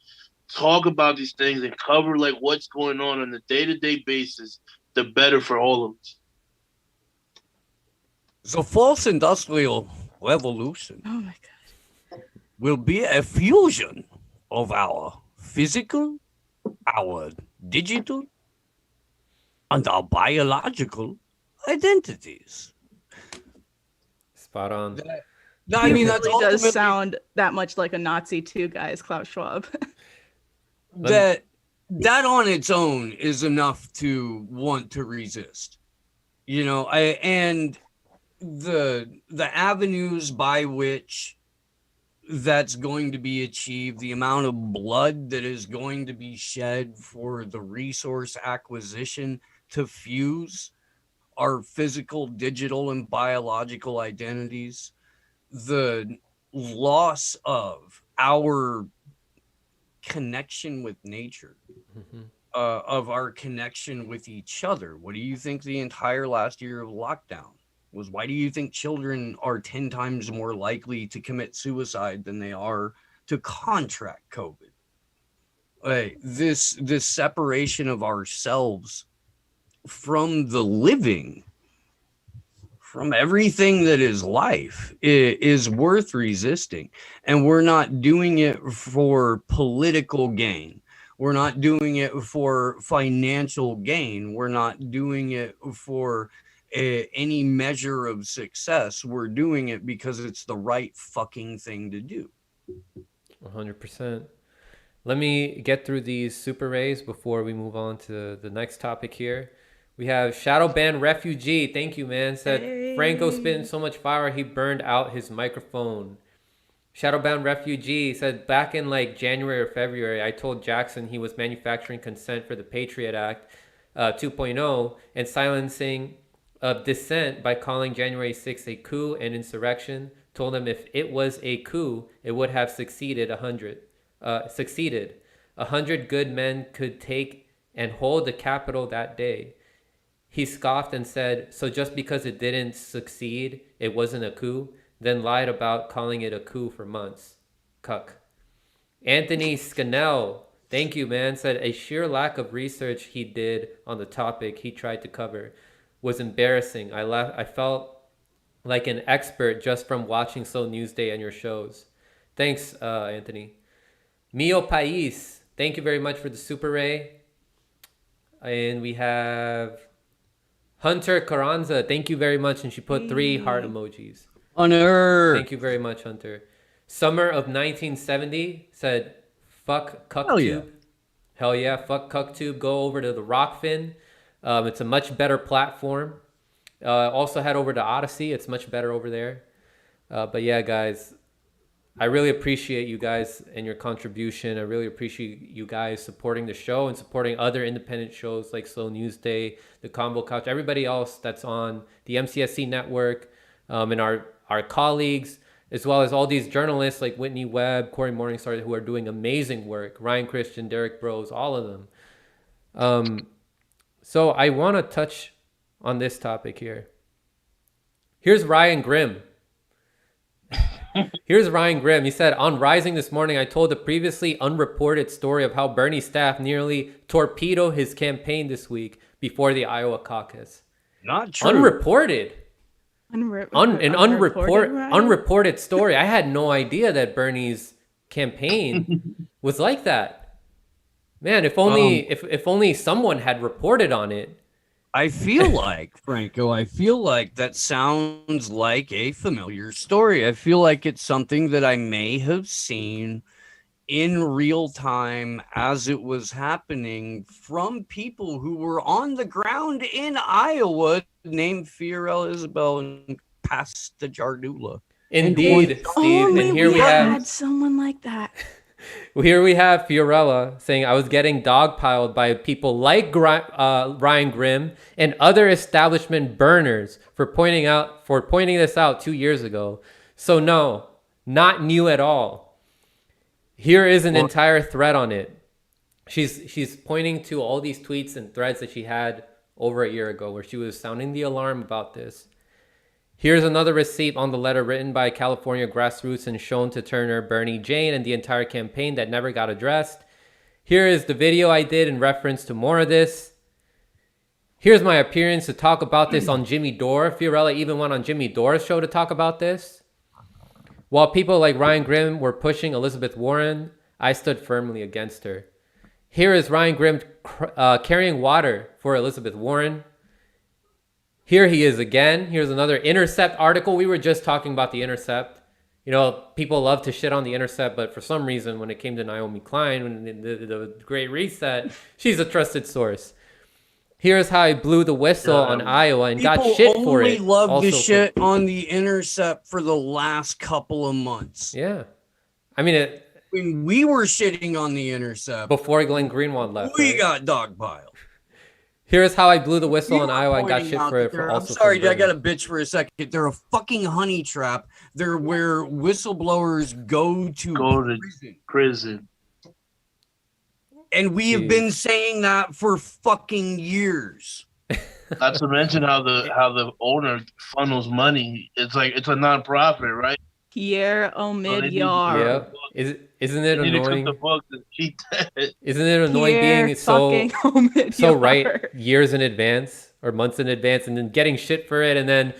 talk about these things and cover what's going on a day-to-day basis, the better for all of us. The fourth industrial revolution will be a fusion of our physical, our digital, and our biological identities. Spot on. That really does sound that much like a Nazi too, guys. Klaus Schwab. that on its own is enough to want to resist. And the avenues by which that's going to be achieved, the amount of blood that is going to be shed for the resource acquisition to fuse our physical, digital, and biological identities, the loss of our connection with nature, of our connection with each other. What do you think the entire last year of lockdown was? Why do you think children are 10 times more likely to commit suicide than they are to contract COVID? this separation of ourselves from the living, from everything that is life, is worth resisting. And we're not doing it for political gain. We're not doing it for financial gain. We're not doing it for any measure of success. We're doing it because it's the right fucking thing to do. 100%. Let me get through these super rays before we move on to the next topic here. We have Shadowban Refugee. Thank you, man. Said, hey. Franco spitting so much fire, he burned out his microphone. Shadowbound Refugee said, back in like January or February, I told Jackson he was manufacturing consent for the Patriot Act 2.0 and silencing of dissent by calling January 6th a coup and insurrection. Told him if it was a coup, it would have succeeded 100. 100 good men could take and hold the Capitol that day. He scoffed and said, so just because it didn't succeed, it wasn't a coup, then lied about calling it a coup for months. Cuck. Anthony Scannell, thank you, man, said a sheer lack of research he did on the topic he tried to cover was embarrassing. I felt like an expert just from watching Slow Newsday and your shows. Thanks, Anthony. Mio Pais, thank you very much for the Super Ray. And we have Hunter Carranza, thank you very much. And she put 3 heart emojis. Hunter. Thank you very much, Hunter. Summer of 1970 said, fuck CuckTube. Hell yeah. Hell yeah, fuck CuckTube. Go over to the Rockfin. It's a much better platform. Also head over to Odyssey. It's much better over there. But yeah, guys, I really appreciate you guys and your contribution. I really appreciate you guys supporting the show and supporting other independent shows like Slow Newsday, The Combo Couch, everybody else that's on the MCSC network, and our colleagues, as well as all these journalists like Whitney Webb, Corey Morningstar, who are doing amazing work, Ryan Christian, Derek Bros, all of them. So I want to touch on this topic here. Here's Ryan Grimm. Here's Ryan Grimm. He said, on Rising this morning, I told the previously unreported story of how Bernie's staff nearly torpedoed his campaign this week before the Iowa caucus. Not true. Unreported. Unreported story. I had no idea that Bernie's campaign was like that. Man, if only someone had reported on it. I feel like, Franco, that sounds like a familiar story. I feel like it's something that I may have seen in real time as it was happening from people who were on the ground in Iowa named Fiorella Isabel and Pasta Jardula. Indeed, Steve. And here we had someone like that. Here we have Fiorella saying, I was getting dogpiled by people like Ryan Grimm and other establishment burners for pointing this out 2 years ago. So no, not new at all. Here is an entire thread on it. She's pointing to all these tweets and threads that she had over a year ago where she was sounding the alarm about this. Here's another receipt on the letter written by California grassroots and shown to Turner, Bernie, Jane, and the entire campaign that never got addressed. Here is the video I did in reference to more of this. Here's my appearance to talk about this on Jimmy Dore. Fiorella even went on Jimmy Dore's show to talk about this. While people like Ryan Grimm were pushing Elizabeth Warren, I stood firmly against her. Here is Ryan Grimm carrying water for Elizabeth Warren. Here he is again. Here's another Intercept article. We were just talking about The Intercept. You know, people love to shit on The Intercept, but for some reason, when it came to Naomi Klein, when the Great Reset, she's a trusted source. Here's how I blew the whistle on Iowa and got shit for it. People only love to shit on The Intercept for the last couple of months. Yeah. I mean, when we were shitting on The Intercept. Before Glenn Greenwald left. We got dogpiled. Here's how I blew the whistle on Iowa and got shit for it. I'm sorry, I got a bitch for a second. They're a fucking honey trap. They're where whistleblowers go to prison. And we have been saying that for fucking years. Not to mention how the owner funnels money. It's like it's a nonprofit, right? Pierre So they need to Omidyar. Yeah. Isn't it They need to cut annoying? the books and keep that. Isn't it annoying Pierre being so fucking Omidyar. so right years in advance or months in advance and then getting shit for it, and then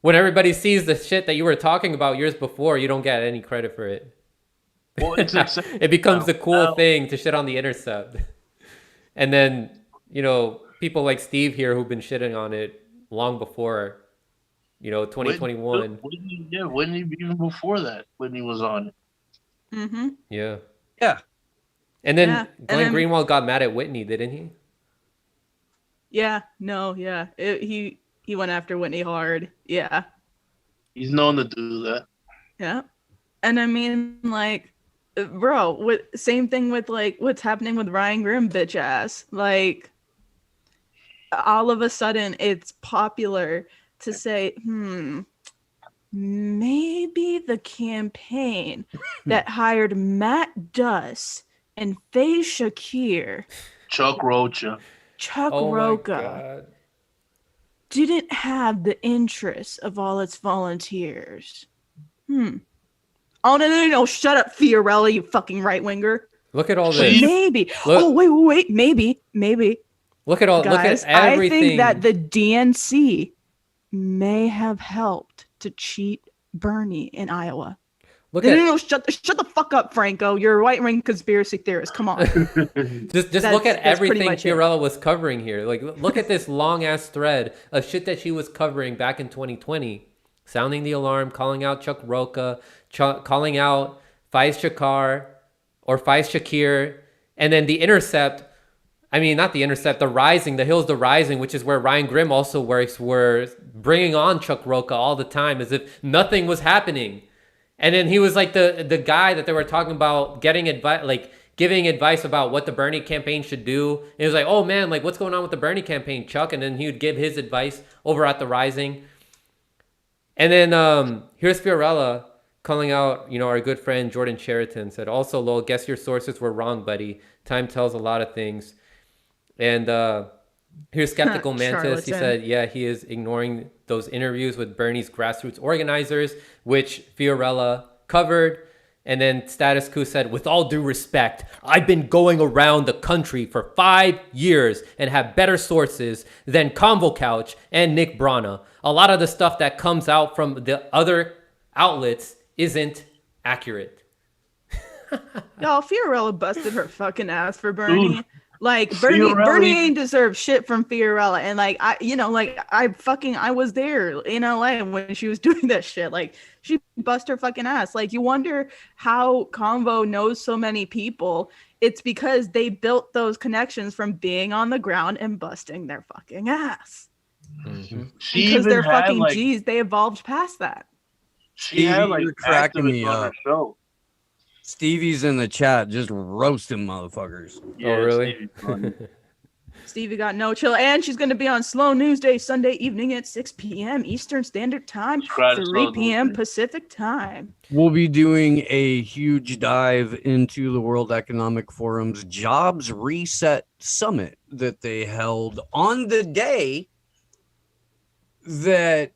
when everybody sees the shit that you were talking about years before, you don't get any credit for it. Well, it's acceptable It becomes the cool now. thing to shit on the Intercept. And then, people like Steve here who've been shitting on it long before, 2021. Whitney, even before that, Whitney was on it. Mm-hmm. Yeah. Yeah. And then Yeah, Glenn Greenwald got mad at Whitney, didn't he? Yeah. No. Yeah. He went after Whitney hard. Yeah. He's known to do that. Yeah. And I mean, like, bro, same thing with like what's happening with Ryan Grimm, bitch ass. Like, all of a sudden, it's popular to say, maybe the campaign that hired Matt Duss and Faye Shakir, Chuck Rocha, Rocha, didn't have the interests of all its volunteers. Oh, no. Shut up, Fiorella, you fucking right-winger. Look at all this. Maybe. Wait. Maybe. Look at all. Guys, look at everything. I think that the DNC may have helped to cheat Bernie in Iowa. No, shut the fuck up, Franco. You're a right-wing conspiracy theorist. Come on. just look at everything Fiorella was covering here. Like, look at this long-ass thread of shit that she was covering back in 2020. Sounding the alarm, calling out Chuck Rocha, calling out Faiz Shakir, and then The Intercept. I mean, not The Intercept, The Rising, The Hill's The Rising, which is where Ryan Grimm also works, were bringing on Chuck Rocha all the time as if nothing was happening. And then he was like the guy that they were talking about getting advice, like giving advice about what the Bernie campaign should do. And he was like, oh man, like what's going on with the Bernie campaign, Chuck? And then he would give his advice over at The Rising. And then here's Fiorella calling out, our good friend Jordan Sheraton said, also, lol, guess your sources were wrong, buddy. Time tells a lot of things. And here's Skeptical Mantis. He said, yeah, he is ignoring those interviews with Bernie's grassroots organizers, which Fiorella covered. And then Status Quo said, with all due respect, I've been going around the country for 5 years and have better sources than Convo Couch and Nick Brana. A lot of the stuff that comes out from the other outlets isn't accurate. Y'all, Fiorella busted her fucking ass for Bernie. Dude, like Bernie ain't deserve shit from Fiorella. And like I was there in LA when she was doing that shit. Like she bust her fucking ass. Like you wonder how Convo knows so many people. It's because they built those connections from being on the ground and busting their fucking ass. Mm-hmm. Because they're fucking G's, they evolved past that. She had like cracking me up. Stevie's in the chat just roasting motherfuckers. Yeah, oh, really? Stevie got no chill. And she's going to be on Slow News Day Sunday evening at 6 p.m. Eastern Standard Time, 3 p.m. Pacific Time. We'll be doing a huge dive into the World Economic Forum's Jobs Reset Summit that they held on the day that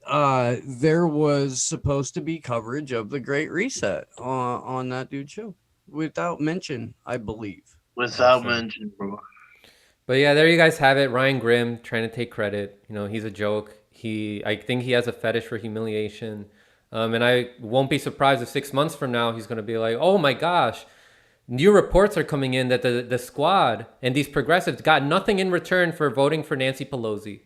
there was supposed to be coverage of the Great Reset on that dude's show. Without mention, I believe. Without mention, bro. But yeah, there you guys have it. Ryan Grimm trying to take credit. He's a joke. I think he has a fetish for humiliation. And I won't be surprised if 6 months from now, he's going to be like, oh my gosh, new reports are coming in that the squad and these progressives got nothing in return for voting for Nancy Pelosi.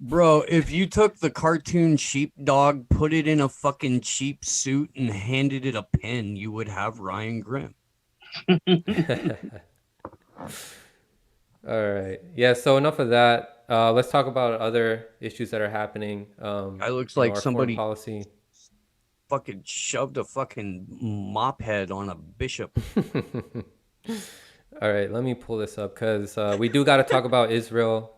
Bro, if you took the cartoon sheepdog, put it in a fucking cheap suit, and handed it a pen, you would have Ryan Grimm. All right. Yeah, so enough of that. Let's talk about other issues that are happening. It looks like somebody policy fucking shoved a fucking mop head on a bishop. All right, let me pull this up because we do got to talk about Israel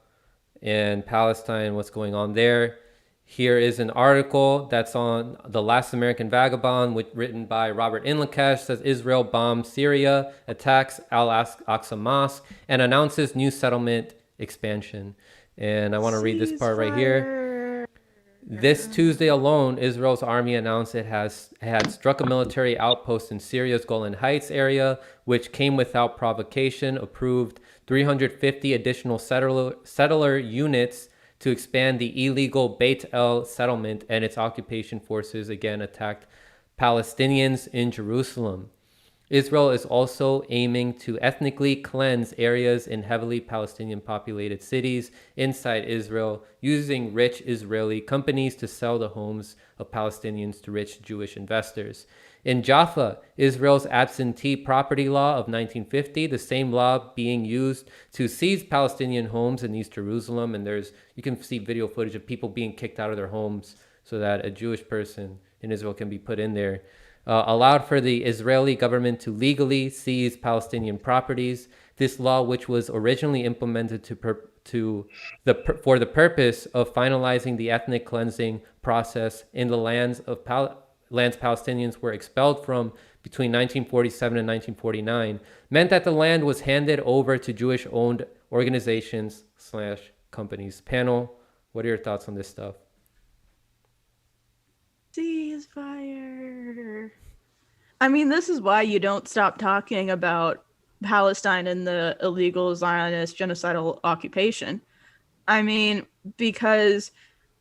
and Palestine, what's going on there. Here is an article that's on The Last American Vagabond, written by Robert Inlakesh. Says Israel bombs Syria, attacks Al-Aqsa Mosque, and announces new settlement expansion. And I want to read this part right here. This Tuesday alone, Israel's army announced it had struck a military outpost in Syria's Golan Heights area, which came without provocation, approved 350 additional settler units to expand the illegal Beit El settlement, and its occupation forces again attacked Palestinians in Jerusalem. Israel is also aiming to ethnically cleanse areas in heavily Palestinian populated cities inside Israel, using rich Israeli companies to sell the homes of Palestinians to rich Jewish investors. In Jaffa, Israel's absentee property law of 1950, the same law being used to seize Palestinian homes in East Jerusalem, and you can see video footage of people being kicked out of their homes so that a Jewish person in Israel can be put in there. Allowed for the Israeli government to legally seize Palestinian properties. This law, which was originally implemented for the purpose of finalizing the ethnic cleansing process in the lands Palestinians were expelled from between 1947 and 1949, meant that the land was handed over to Jewish-owned organizations / companies. Panel, what are your thoughts on this stuff? Ceasefire. I mean, this is why you don't stop talking about Palestine and the illegal Zionist genocidal occupation. I mean, because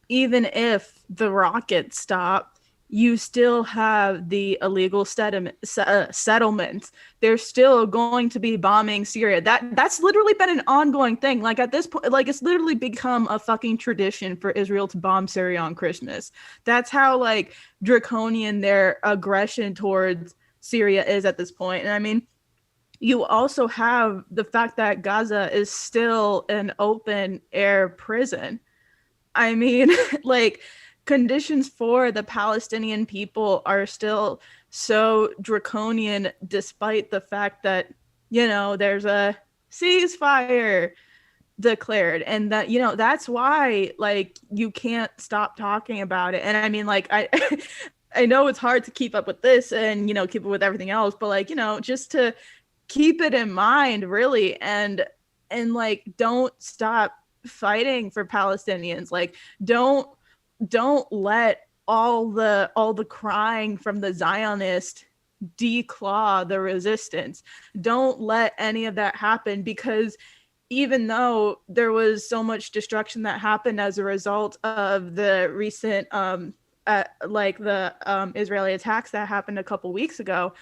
even if the rockets stop, you still have the illegal settlements. They're still going to be bombing Syria. That's literally been an ongoing thing. Like at this point, like it's literally become a fucking tradition for Israel to bomb Syria on Christmas. That's how like draconian their aggression towards Syria is at this point. And I mean, you also have the fact that Gaza is still an open air prison. I mean, like conditions for the Palestinian people are still so draconian, despite the fact that, you know, there's a ceasefire declared, and that, you know, that's why like you can't stop talking about it. And I mean, like I know it's hard to keep up with this and, you know, keep up with everything else, but like, you know, just to keep it in mind really, and like don't stop fighting for Palestinians. Like don't let all the crying from the Zionist declaw the resistance. Don't let any of that happen, because even though there was so much destruction that happened as a result of the recent Israeli attacks that happened a couple weeks ago,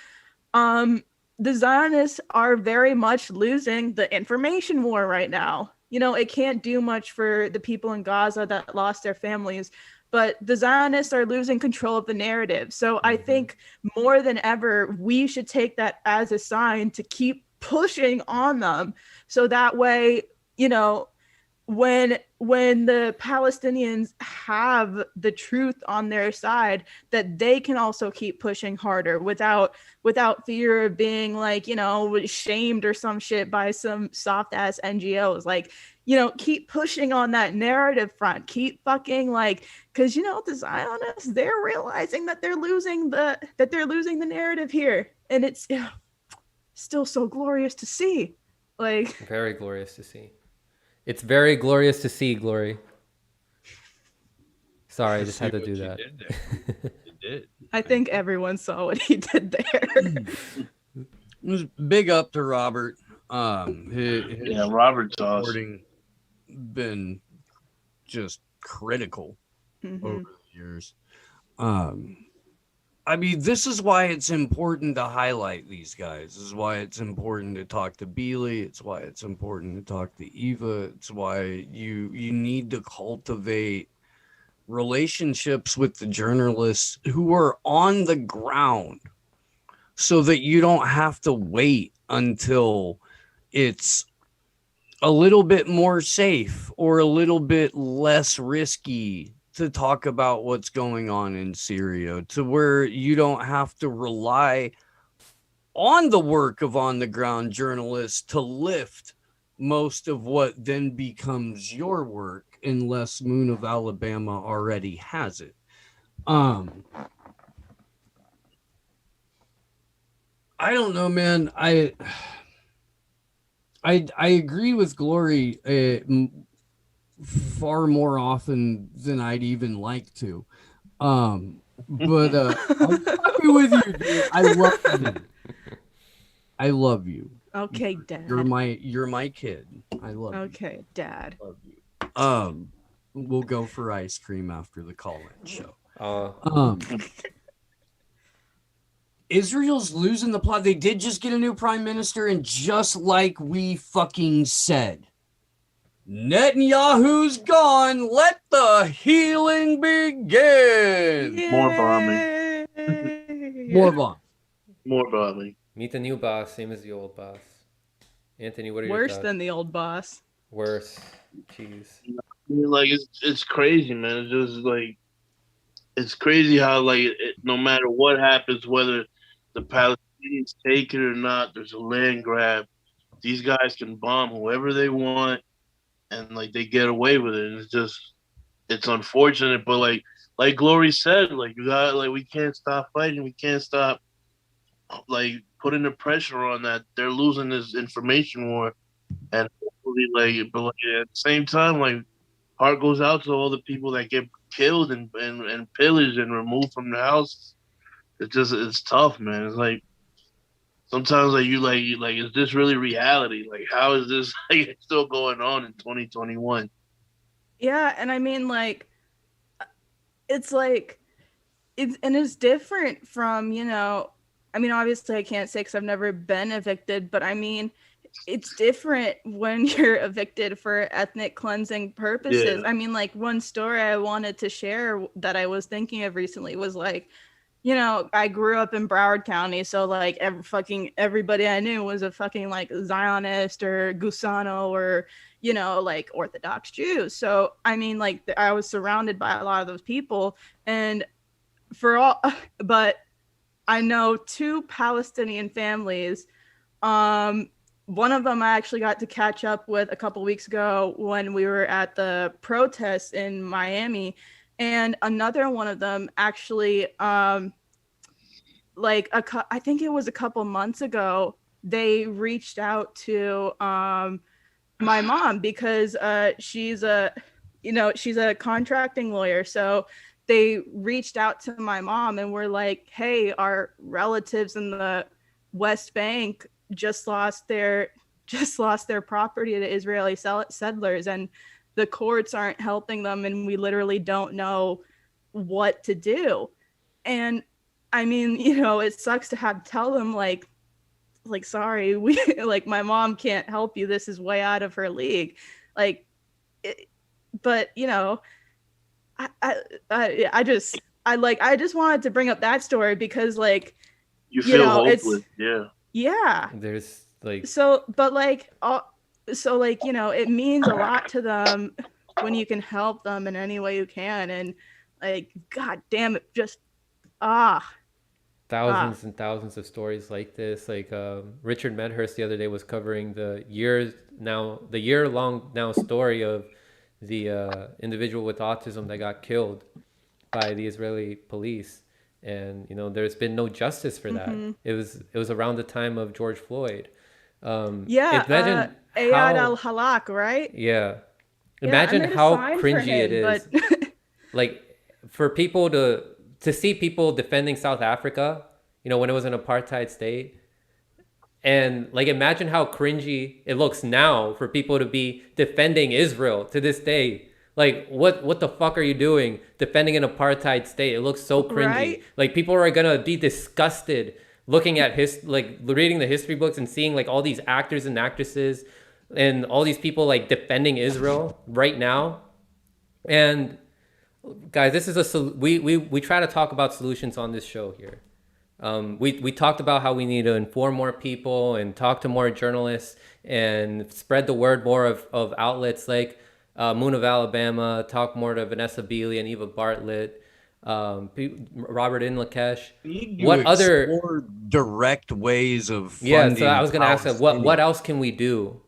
the Zionists are very much losing the information war right now. You know, it can't do much for the people in Gaza that lost their families, but the Zionists are losing control of the narrative. So I think more than ever, we should take that as a sign to keep pushing on them. So that way, you know, when the Palestinians have the truth on their side, that they can also keep pushing harder without fear of being like, you know, shamed or some shit by some soft ass NGOs. Like, you know, keep pushing on that narrative front. Keep fucking like, because you know the Zionists, they're realizing that they're losing the narrative here, and it's still so glorious to see. Like very glorious to see. It's very glorious to see, Glory. Sorry, I just had to do that. You did. I think everyone saw what he did there. It was big up to Robert. Robert's awesome. Been just critical over the years. I mean, this is why it's important to highlight these guys. This is why it's important to talk to Beely. It's why it's important to talk to Eva. It's why you need to cultivate relationships with the journalists who are on the ground, so that you don't have to wait until it's a little bit more safe or a little bit less risky to talk about what's going on in Syria, to where you don't have to rely on the work of on the ground journalists to lift most of what then becomes your work, unless Moon of Alabama already has it. I don't know, man. I agree with Glory. far more often than I'd even like to. But I'm happy with you, dude. I love you. I love you. Okay, Dad. You're my kid. I love you. Okay, Dad. Love you. We'll go for ice cream after the call-in show. Israel's losing the plot. They did just get a new prime minister, and just like we fucking said, Netanyahu's gone. Let the healing begin. Yay! More bombing. More bomb. More bombing. Meet the new boss, same as the old boss. Anthony, what are your Worse thoughts? than the old boss. Worse. Jeez. Like it's crazy, man. It's just like it's crazy how like no matter what happens, whether the Palestinians take it or not, there's a land grab. These guys can bomb whoever they want, and like they get away with it. And it's unfortunate, but like Glory said, like you got like we can't stop fighting. We can't stop like putting the pressure on that they're losing this information war, and hopefully but at the same time, like heart goes out to all the people that get killed and pillaged and removed from their houses. It's tough, man. It's like sometimes like you like is this really reality? Like how is this like still going on in 2021? Yeah, and I mean like it's like it's different from, you know, I mean obviously I can't say because I've never been evicted, but I mean it's different when you're evicted for ethnic cleansing purposes. Yeah. I mean, like one story I wanted to share that I was thinking of recently was like, you know, I grew up in Broward County, so like everybody I knew was a fucking like Zionist or Gusano or, you know, like Orthodox Jews. So I mean, like I was surrounded by a lot of those people, and but I know two Palestinian families. One of them I actually got to catch up with a couple weeks ago when we were at the protests in Miami, and another one of them actually, I think it was a couple months ago, they reached out to my mom because she's a contracting lawyer, so they reached out to my mom and were like, "Hey, our relatives in the West Bank just lost their property to Israeli settlers, and the courts aren't helping them, and we literally don't know what to do." And I mean, you know, it sucks to have to tell them like sorry, we like my mom can't help you. This is way out of her league. But you know, I just wanted to bring up that story because like you feel hopeless. Yeah. There's like so you know, it means a lot to them when you can help them in any way you can, and like god damn it, just thousands and thousands of stories like this. Like Richard Medhurst the other day was covering the year-long now story of the individual with autism that got killed by the Israeli police. And you know, there's been no justice for that. It was around the time of George Floyd. Imagine Ayad al-Halak, right? Yeah. Imagine how cringy it is. But... like for people to see people defending South Africa, you know, when it was an apartheid state. And like imagine how cringy it looks now for people to be defending Israel to this day. Like what the fuck are you doing defending an apartheid state? It looks so cringy. Right? Like people are gonna be disgusted looking at reading the history books and seeing like all these actors and actresses and all these people like defending Israel right now. And guys, this is we try to talk about solutions on this show here. We talked about how we need to inform more people and talk to more journalists and spread the word more of outlets like Moon of Alabama, talk more to Vanessa Beeley and Eva Bartlett, Robert Inlakesh. What other direct ways of funding? Yeah, so I was going to ask what else can we do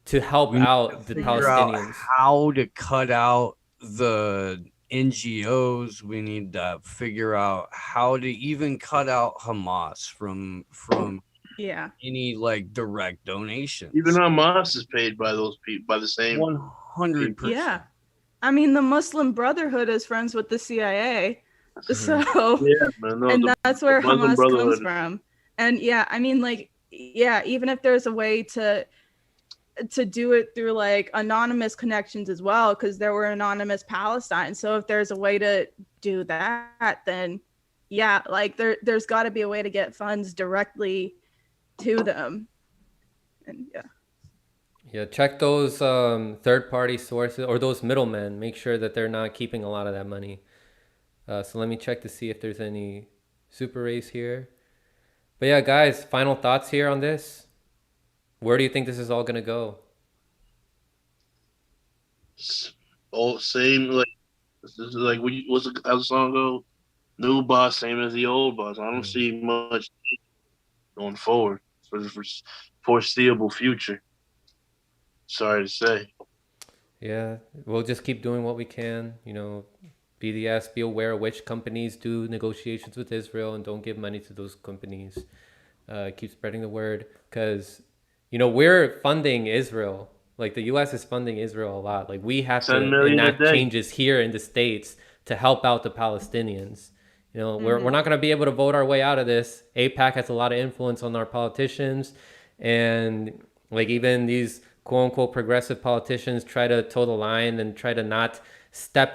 to help out the Palestinians? How to cut out the NGOs. We need to figure out how to even cut out Hamas from any like direct donations. Even Hamas is paid by those people, by the same 100%. Yeah. I mean, the Muslim Brotherhood is friends with the CIA. So, Yeah, man, no, and that's where the Muslim Hamas comes Brotherhood. from. And yeah, I mean, like, yeah, even if there's a way to do it through like anonymous connections as well, because there were anonymous Palestine. So if there's a way to do that, then yeah, like there's got to be a way to get funds directly to them. And yeah. Yeah, check those third-party sources or those middlemen. Make sure that they're not keeping a lot of that money. So let me check to see if there's any super race here. But yeah, guys, final thoughts here on this. Where do you think this is all gonna go? Oh, same like this is like how's the song go? New boss, same as the old boss. I don't see much going forward for the foreseeable future. Sorry to say. Yeah, we'll just keep doing what we can. You know, BDS, be aware of which companies do negotiations with Israel and don't give money to those companies. Keep spreading the word because, you know, we're funding Israel. Like the U.S. is funding Israel a lot. Like we have 10 to million a enact day. changes here in the States to help out the Palestinians. You know, we're not going to be able to vote our way out of this. AIPAC has a lot of influence on our politicians. And like even these quote unquote progressive politicians try to toe the line and try to not step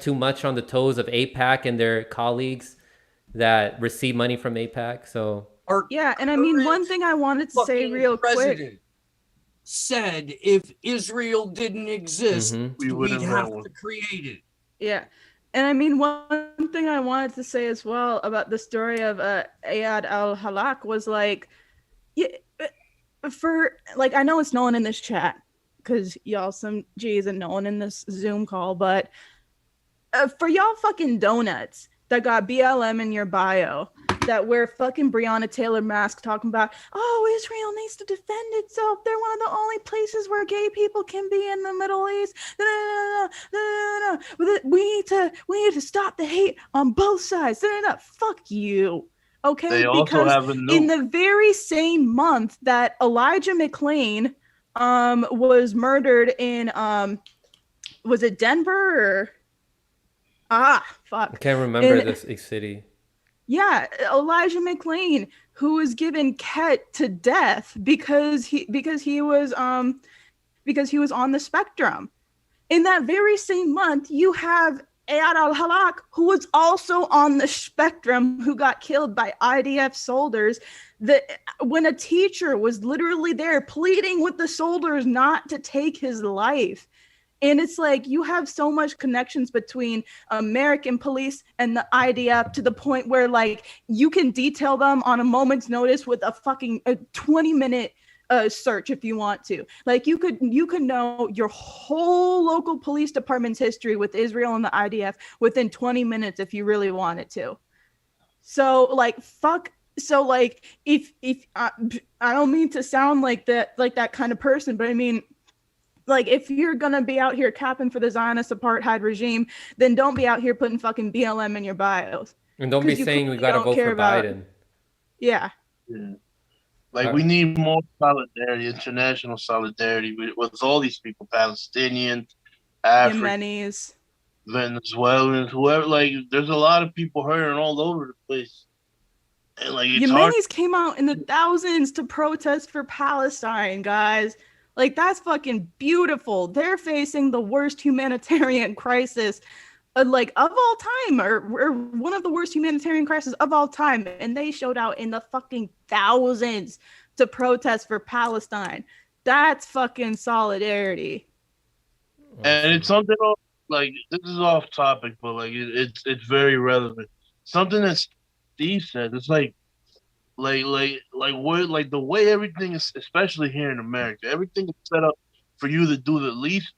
too much on the toes of AIPAC and their colleagues that receive money from AIPAC. So yeah, and I mean, one thing I wanted to say real quick said if Israel didn't exist, we'd have to create it. Yeah. And I mean, one thing I wanted to say as well about the story of Ayad al-Halak was like, yeah, for like, I know it's no one in this chat because y'all some G's and no one in this Zoom call, but for y'all fucking donuts that got BLM in your bio, that wear fucking Breonna Taylor mask talking about, oh, Israel needs to defend itself. They're one of the only places where gay people can be in the Middle East. No. We need to stop the hate on both sides. Fuck you. Okay, they also have a in the very same month that Elijah McClain was murdered in was it Denver or fuck. I can't remember this city. Yeah, Elijah McClain, who was given Ket to death because he was on the spectrum. In that very same month, you have Ayad al-Halak, who was also on the spectrum, who got killed by IDF soldiers. When a teacher was literally there pleading with the soldiers not to take his life. And it's like you have so much connections between American police and the IDF to the point where like you can detail them on a moment's notice with a fucking 20-minute search if you want to. Like you could know your whole local police department's history with Israel and the IDF within 20 minutes if you really wanted to. So like fuck. So like if I don't mean to sound like that kind of person, but I mean, like, if you're gonna be out here capping for the Zionist apartheid regime, then don't be out here putting fucking BLM in your bios. And don't be saying we gotta vote for Biden. Yeah. Like, we need more solidarity, international solidarity with all these people, Palestinians, Yemenis, Venezuelans, whoever. Like, there's a lot of people hurting all over the place. And, like, it's Yemenis came out in the thousands to protest for Palestine, guys. Like, that's fucking beautiful. They're facing the worst humanitarian crisis, like, of all time, or one of the worst humanitarian crises of all time. And they showed out in the fucking thousands to protest for Palestine. That's fucking solidarity. And it's something like, this is off topic, but like it's very relevant. Something that Steve said. It's like the way everything is, especially here in America, everything is set up for you to do the least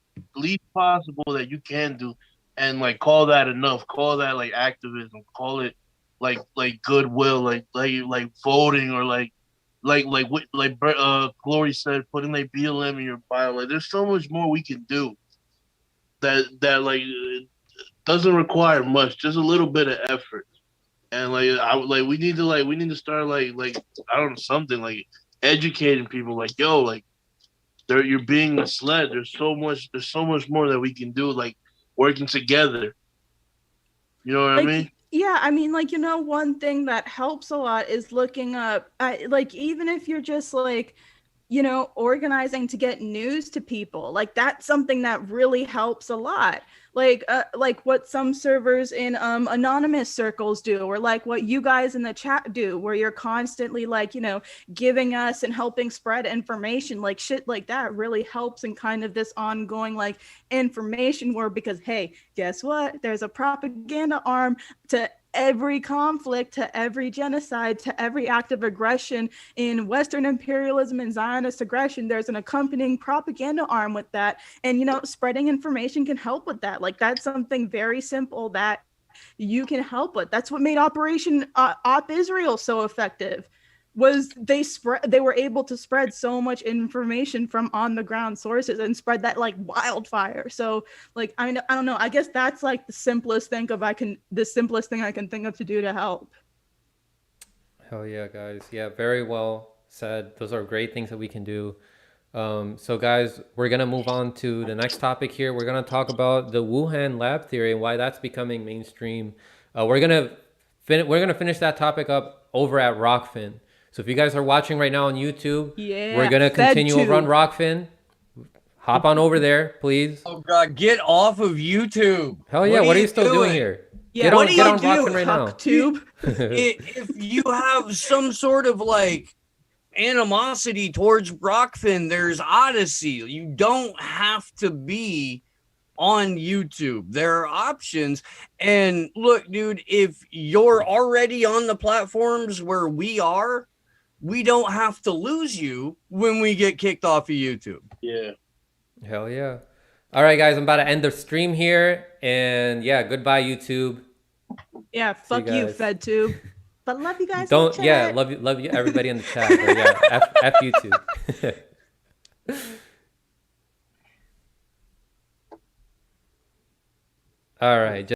possible that you can do, and like call that enough, call that like activism, call it like goodwill, like voting, or like Glory said, putting like BLM in your bio. Like there's so much more we can do that like doesn't require much, just a little bit of effort. And we need to start like I don't know, something like educating people, like, yo, like you're being misled. There's so much more that we can do. Like working together. You know what I mean? Yeah, I mean, like, one thing that helps a lot is looking up, like, even if you're just like, organizing to get news to people, like that's something that really helps a lot. Like what some servers in anonymous circles do, or like what you guys in the chat do, where you're constantly like, giving us and helping spread information. Like shit like that really helps in kind of this ongoing like information war, because hey, guess what? There's a propaganda arm to every conflict, to every genocide, to every act of aggression in Western imperialism and Zionist aggression. There's an accompanying propaganda arm with that. And, spreading information can help with that. Like that's something very simple that you can help with. That's what made Operation Op Israel so effective. Was they were able to spread so much information from on the ground sources and spread that like wildfire. So like I don't know, I guess that's like the simplest thing I can think of to do to help. Hell yeah, guys. Yeah, very well said. Those are great things that we can do. So guys, we're gonna move on to the next topic here. We're gonna talk about the Wuhan lab theory and why that's becoming mainstream. We're gonna finish that topic up over at Rockfin. So if you guys are watching right now on YouTube, we're going to continue over on Rockfin. Hop on over there, please. Oh, God, get off of YouTube. Hell yeah, what are you still doing here? Yeah, get on Rockfin right now. If you have some sort of like animosity towards Rockfin, there's Odyssey. You don't have to be on YouTube. There are options. And look, dude, if you're already on the platforms where we are, we don't have to lose you when we get kicked off of YouTube. Yeah. Hell yeah. All right, guys, I'm about to end the stream here. And yeah, goodbye, YouTube. Yeah, fuck you, FedTube. But love you guys. Don't, yeah, love you, everybody in the chat. But yeah, F YouTube. All right.